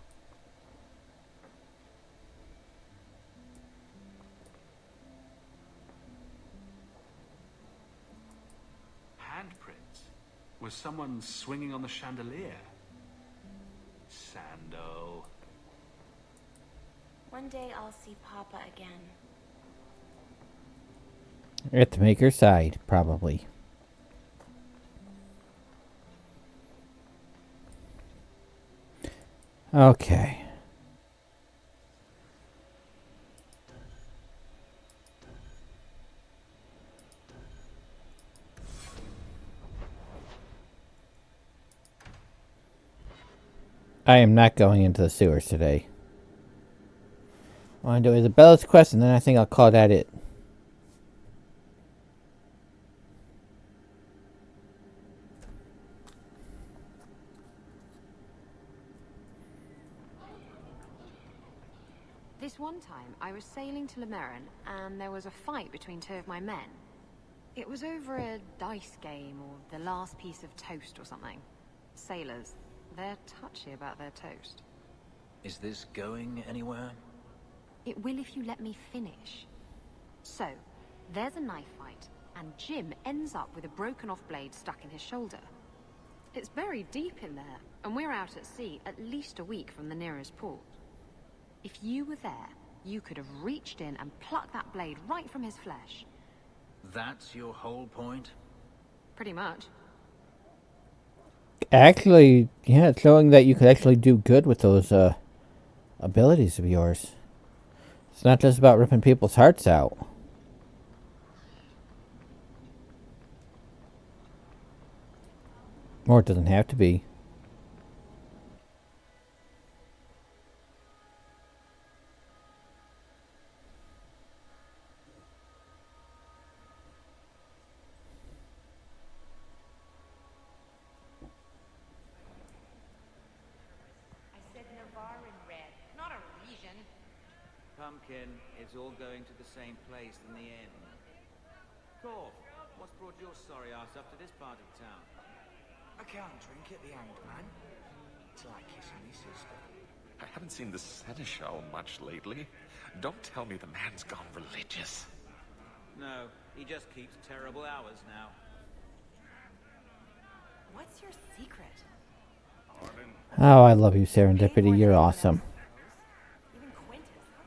Handprints? Was someone swinging on the chandelier? Sando. One day I'll see Papa again. At the maker's side, probably. Okay. I am not going into the sewers today. I want to do Isabella's quest, and then I think I'll call that it. This one time, I was sailing to Lemerin, and there was a fight between two of my men. It was over a dice game, or the last piece of toast or something. Sailors, they're touchy about their toast. Is this going anywhere? It will if you let me finish. So, there's a knife fight, and Jim ends up with a broken-off blade stuck in his shoulder. It's buried deep in there, and we're out at sea at least a week from the nearest port. If you were there, you could have reached in and plucked that blade right from his flesh. That's your whole point? Pretty much. Actually, yeah, it's showing that you could actually do good with those abilities of yours. It's not just about ripping people's hearts out. Or it doesn't have to be. Pumpkin, it's all going to the same place in the end. Corv, what's brought your sorry ass up to this part of town? I can't drink at the end, man. It's like kissing my sister. I haven't seen the Seneschal much lately. Don't tell me the man's gone religious. No, he just keeps terrible hours now. What's your secret? Oh, I love you, Serendipity. You're awesome.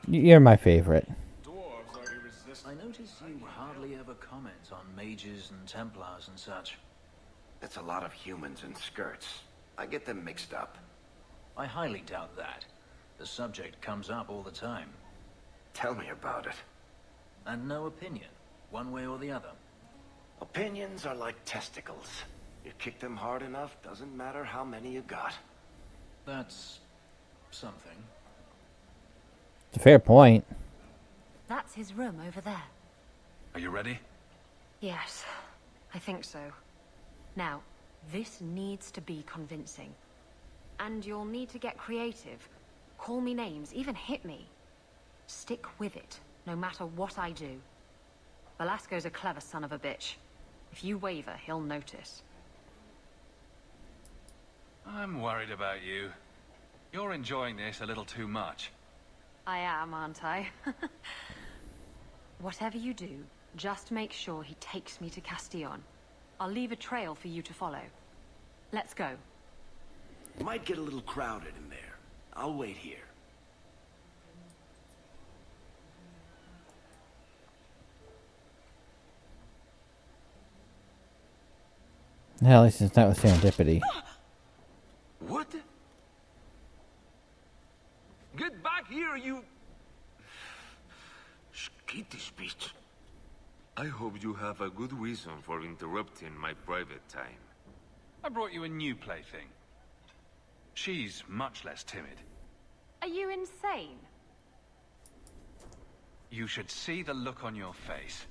You're my favorite. I notice you hardly ever comment on mages and Templars and such. It's a lot of humans in skirts. I get them mixed up. I highly doubt that. The subject comes up all the time. Tell me about it. And no opinion, one way or the other. Opinions are like testicles. You kick them hard enough, doesn't matter how many you got. That's something. It's a fair point. That's his room over there. Are you ready? Yes, I think so. Now, this needs to be convincing. And you'll need to get creative. Call me names, even hit me. Stick with it, no matter what I do. Velasco's a clever son of a bitch. If you waver, he'll notice. I'm worried about you. You're enjoying this a little too much. I am, aren't I? Whatever you do, just make sure he takes me to Castillon. I'll leave a trail for you to follow. Let's go. Might get a little crowded in there. I'll wait here. Hell, at least it's not with Serendipity. What? Get back here, you... Skitty speech. I hope you have a good reason for interrupting my private time. I brought you a new plaything. She's much less timid. Are you insane? You should see the look on your face.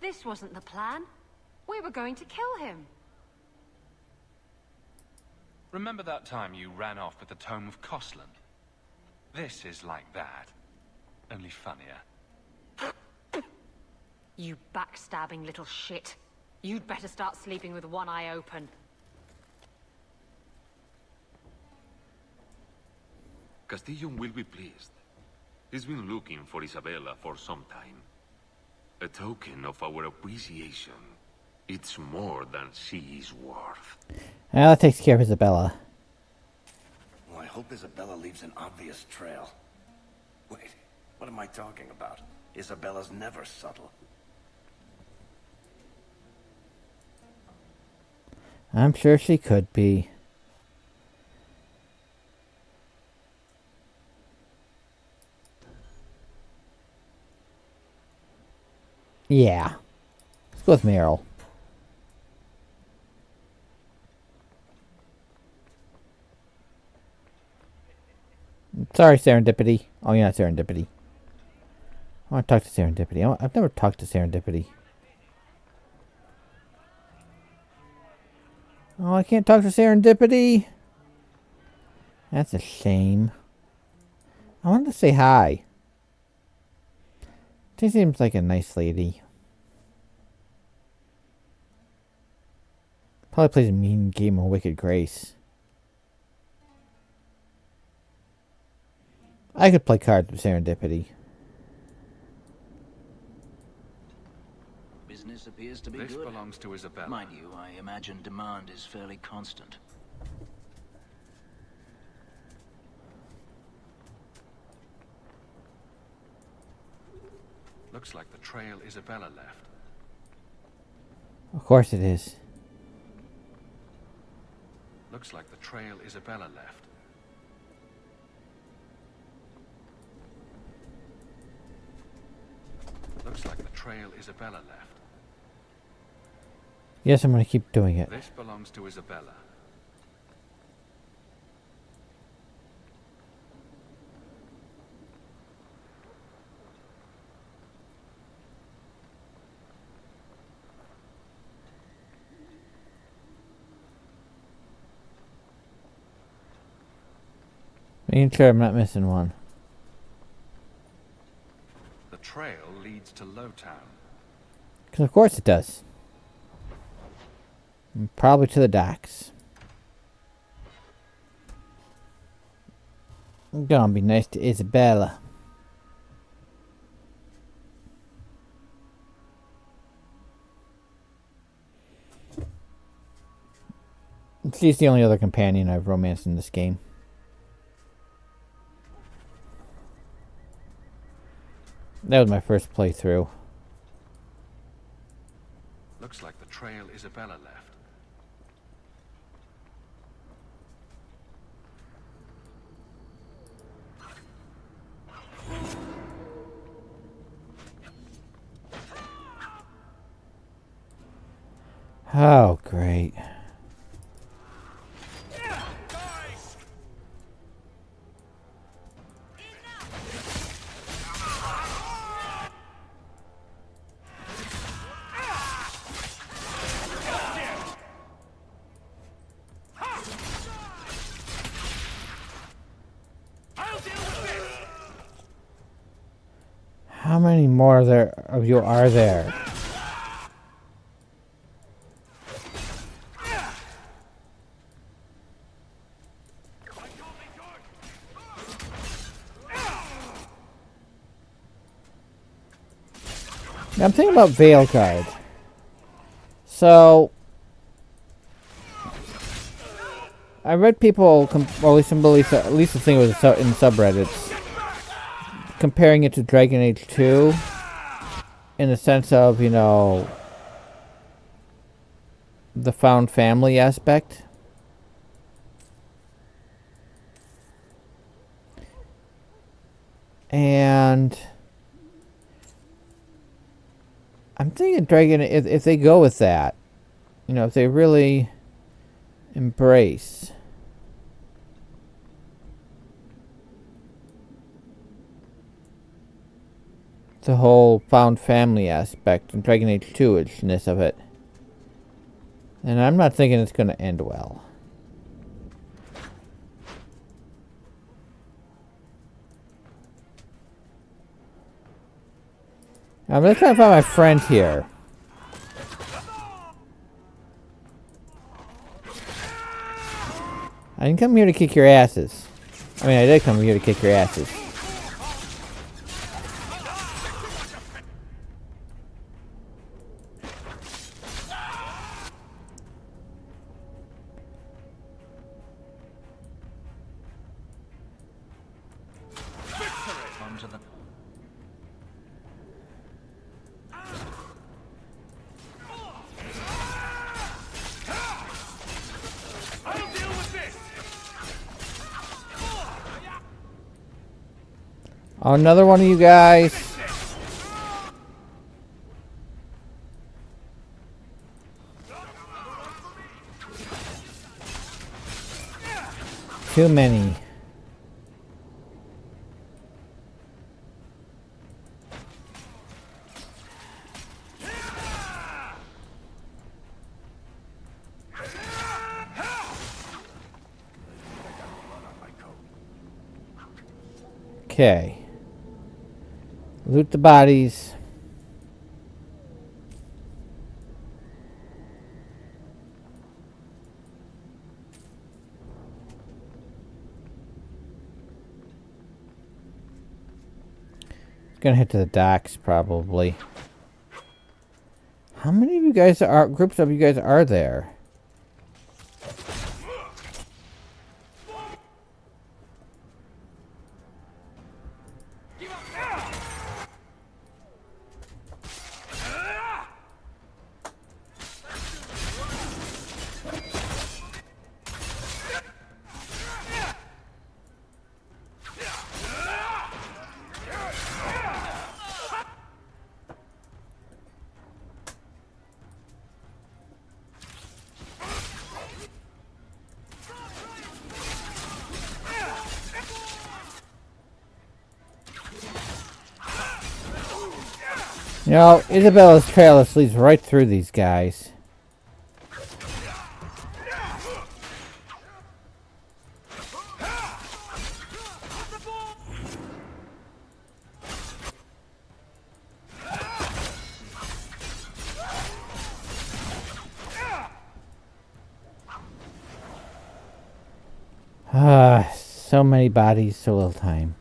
This wasn't the plan. We were going to kill him. Remember that time you ran off with the Tome of Koslan? This is like that, only funnier. You backstabbing little shit. You'd better start sleeping with one eye open. Castillon will be pleased. He's been looking for Isabella for some time. A token of our appreciation. It's more than she is worth. Well, that takes care of Isabella. Well, I hope Isabella leaves an obvious trail. Wait, what am I talking about? Isabella's never subtle. I'm sure she could be. Yeah. Let's go with Meryl. Sorry, Serendipity. Oh, you're not Serendipity. I want to talk to Serendipity. I've never talked to Serendipity. Oh, I can't talk to Serendipity. That's a shame. I wanted to say hi. She seems like a nice lady. Probably plays a mean game of Wicked Grace. I could play cards with Serendipity. Business appears to be This good. belongs to Isabella. Mind you, I imagine demand is fairly constant. Looks like the trail Isabella left. Of course it is. Looks like the trail Isabella left. Looks like the trail Isabella left. Yes, I'm going to keep doing it. This belongs to Isabella. Making sure I'm not missing one. The trail leads to Lowtown. Because of course it does. And probably to the docks. I'm gonna be nice to Isabella. She's the only other companion I've romanced in this game. That was my first playthrough. Looks like the trail Isabella left. Oh, great. How many more of you are there? Now, I'm thinking about Veilguard. So, I read people, or at least the thing was in subreddits, comparing it to Dragon Age 2 in the sense of, you know, the found family aspect. And I'm thinking Dragon, if they go with that, you know, if they really embrace the whole found family aspect and Dragon Age 2-ishness of it, and I'm not thinking it's going to end well. I'm just trying to find my friend here. I didn't come here to kick your asses. I mean, I did come here to kick your asses. Oh, another one of you guys. Too many. Okay. Loot the bodies. Gonna head to the docks probably. How many of you guys are groups of you guys are there? You know, Isabella's trail leads right through these guys. Ah, so many bodies, so little time.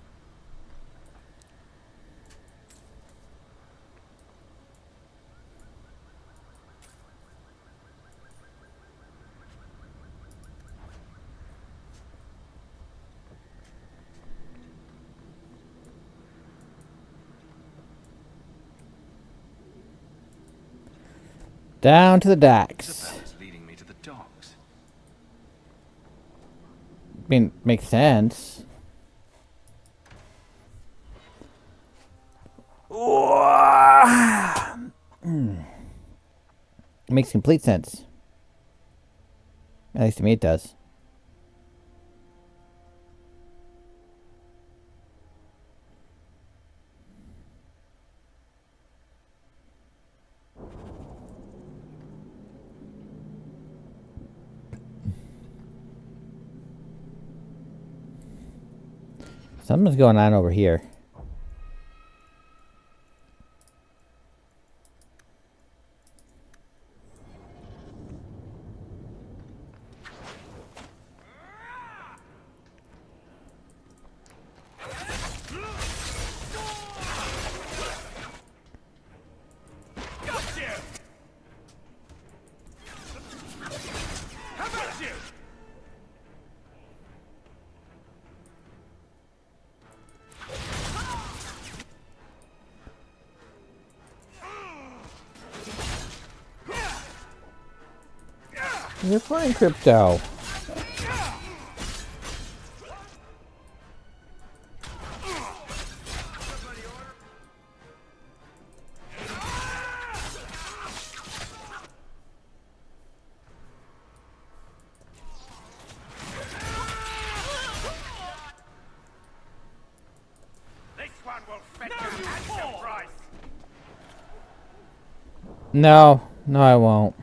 Down to the docks. Isabella's leading me to the docks. I mean, makes sense. It makes complete sense. At least to me it does. Something's going on over here. You're fine, Crypto. This one will fetch you handsome price. No, I won't.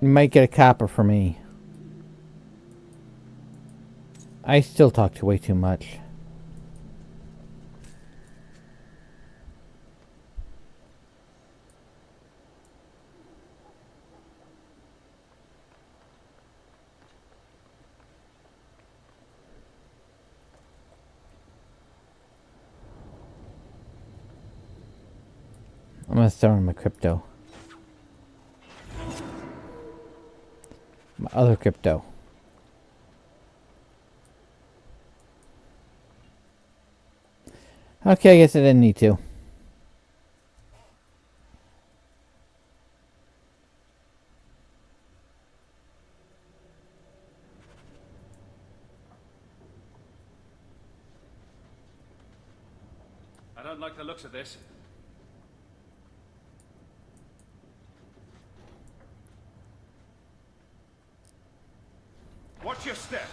You might get a copper for me. I still talk way too much. I'm gonna throw in my crypto. My other crypto. Okay, I guess I didn't need to. I don't like the looks of this. Watch your step.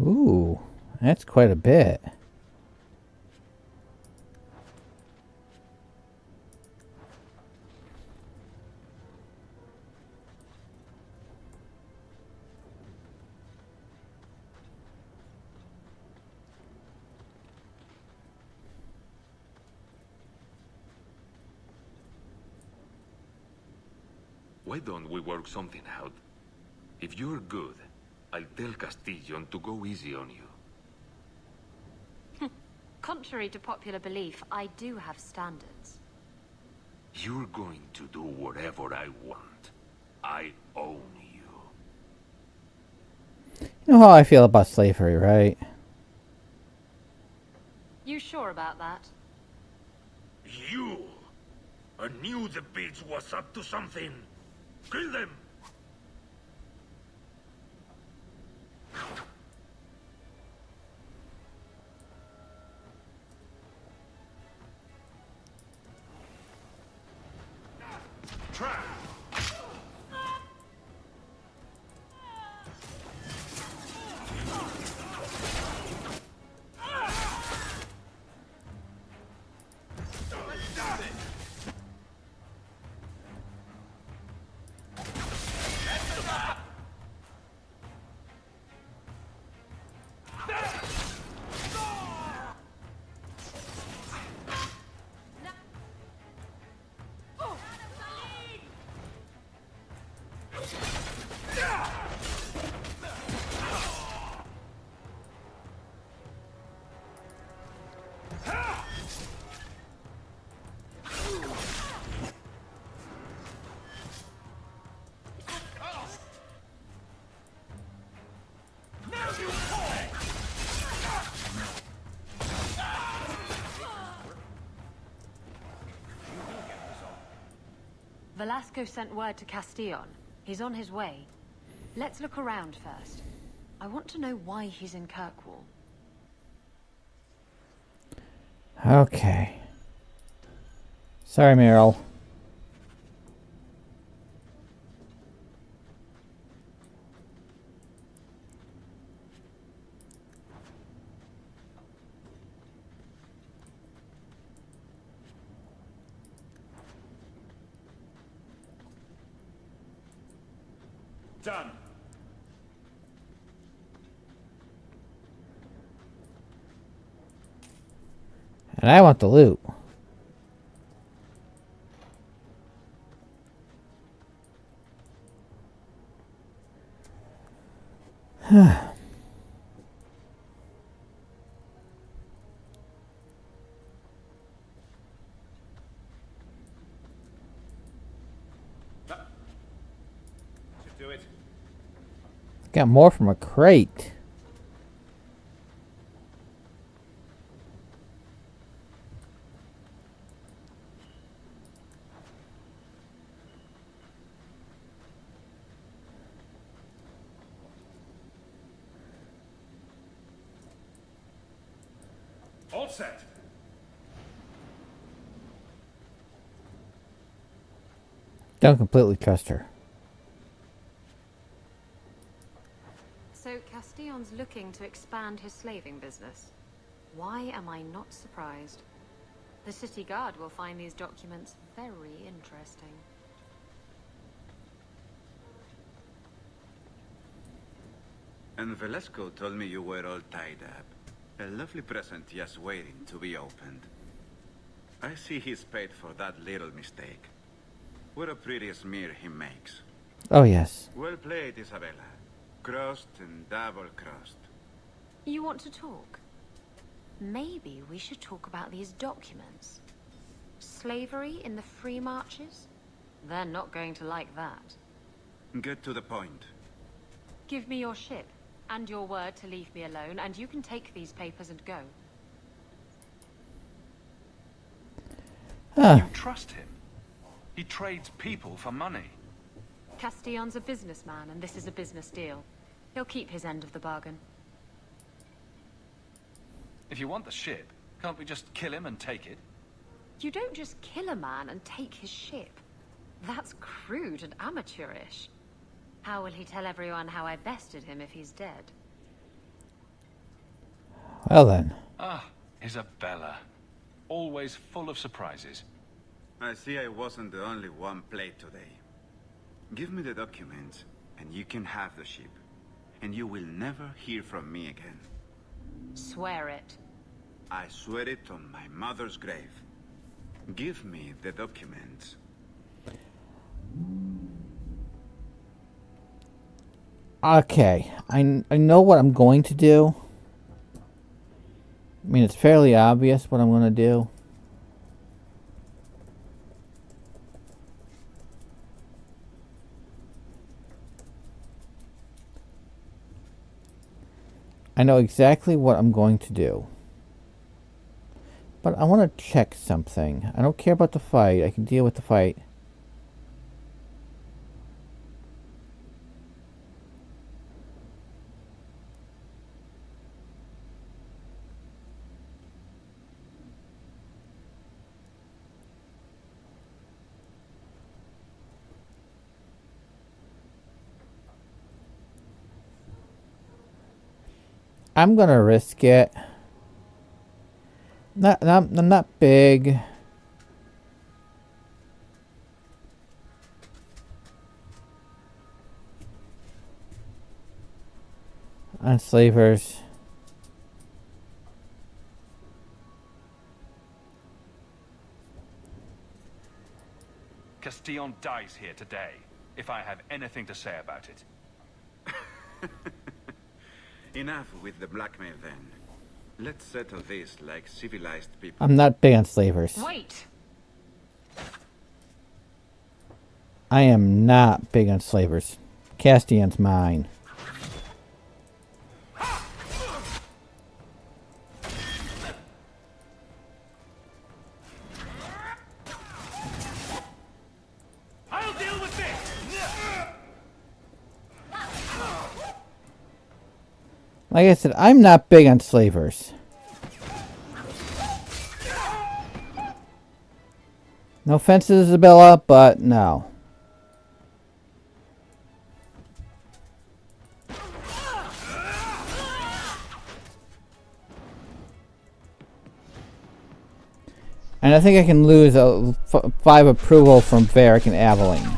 Ooh, that's quite a bit. Why don't we work something out? If you're good, I'll tell Castillon to go easy on you. Contrary to popular belief, I do have standards. You're going to do whatever I want. I own you. You know how I feel about slavery, right? You sure about that? You! I knew the bitch was up to something. Kill them! Trap! Velasco sent word to Castillon. He's on his way. Let's look around first. I want to know why he's in Kirkwall. Okay. Sorry, Meryl. Done. And I want the loot. Should do it. Got more from a crate. All set. Don't completely trust her. So Castillon's looking to expand his slaving business. Why am I not surprised? The city guard will find these documents very interesting. And Velasco told me you were all tied up. A lovely present just waiting to be opened. I see he's paid for that little mistake. What a pretty smear he makes. Oh, yes. Well played, Isabella. Crossed and double-crossed. You want to talk? Maybe we should talk about these documents. Slavery in the free marches? They're not going to like that. Get to the point. Give me your ship, and your word to leave me alone, and you can take these papers and go. You trust him? He trades people for money. Castillon's a businessman, and this is a business deal. He'll keep his end of the bargain. If you want the ship, can't we just kill him and take it? You don't just kill a man and take his ship. That's crude and amateurish. How will he tell everyone how I bested him if he's dead? Well then. Ah, Isabella. Always full of surprises. I see I wasn't the only one played today. Give me the documents, and you can have the ship. And you will never hear from me again. Swear it. I swear it on my mother's grave. Give me the documents. Okay, I know what I'm going to do. I mean, it's fairly obvious what I'm going to do. I know exactly what I'm going to do. But I want to check something. I don't care about the fight. I can deal with the fight. I'm gonna risk it. I'm not big. On slavers. Castillon dies here today, if I have anything to say about it. Enough with the blackmail then. Let's settle this like civilized people. I'm not big on slavers. Wait. I am not big on slavers. Castillon's mine. I'll deal with this. Like I said, I'm not big on slavers. No offense to Isabella, but no. And I think I can lose 5 approval from Varric and Aveline.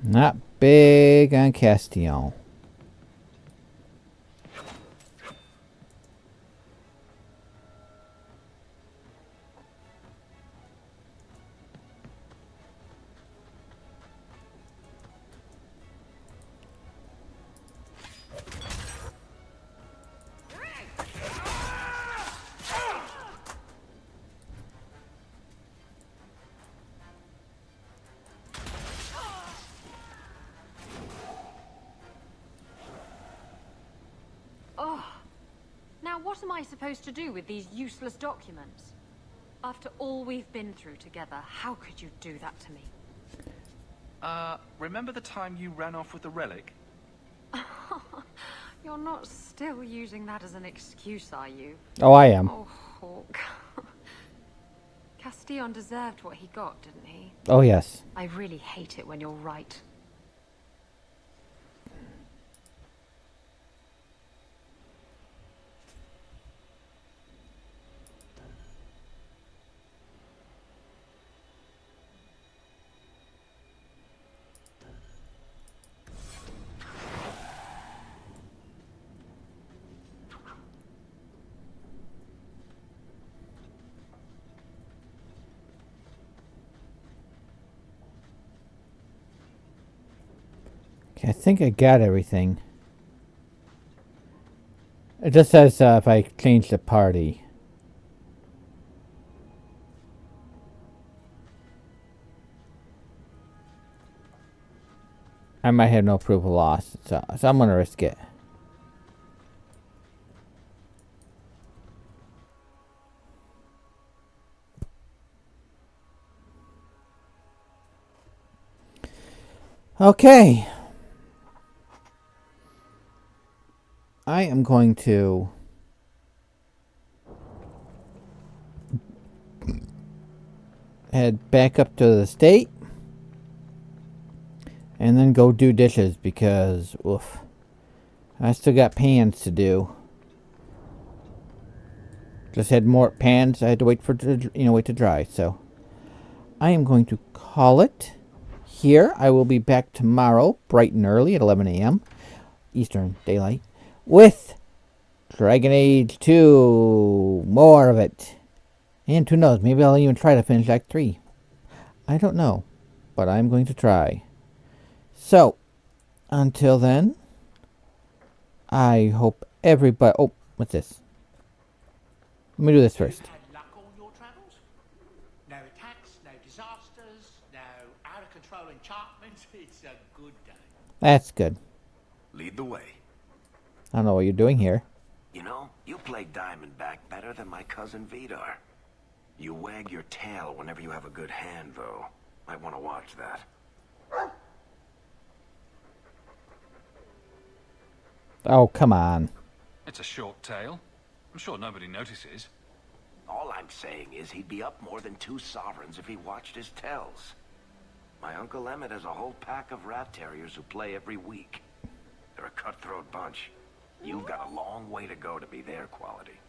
Not big on Castillon. Oh. Now what am I supposed to do with these useless documents? After all we've been through together, how could you do that to me? Remember the time you ran off with the relic? You're not still using that as an excuse, are you? Oh, I am. Oh, Hawke. Castillon deserved what he got, didn't he? Oh, yes. I really hate it when you're right. Okay, I think I got everything. It just says if I change the party. I might have no proof of loss, so I'm going to risk it. Okay. I am going to head back up to the state and then go do dishes because, oof, I still got pans to do. Just had more pans. I had to wait for wait to dry. So I am going to call it here. I will be back tomorrow, bright and early at 11 a.m. Eastern Daylight, with Dragon Age 2. More of it. And who knows, maybe I'll even try to finish Act 3. I don't know, but I'm going to try. So, until then, I hope everybody... Oh, what's this? Let me do this first. Had luck on your travels? No attacks, no disasters, no out-of-control enchantments. It's a good day. That's good. Lead the way. I don't know what you're doing here. You know, you play Diamondback better than my cousin Vidar. You wag your tail whenever you have a good hand, though. Might want to watch that. Oh, come on. It's a short tale. I'm sure nobody notices. All I'm saying is he'd be up more than 2 sovereigns if he watched his tells. My Uncle Emmett has a whole pack of rat terriers who play every week. They're a cutthroat bunch. You've got a long way to go to be their quality.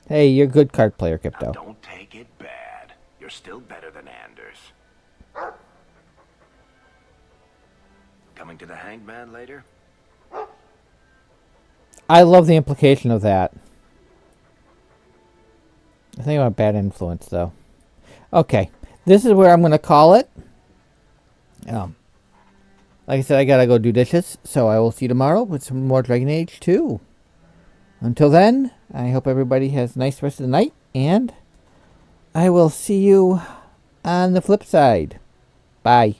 Hey, you're a good card player, Crypto. Now don't take it bad. You're still better than Anders. Coming to the Hanged Man later? I love the implication of that. I think about bad influence, though. Okay, this is where I'm going to call it. Like I said, I gotta go do dishes, so I will see you tomorrow with some more Dragon Age 2. Until then, I hope everybody has a nice rest of the night, and I will see you on the flip side. Bye.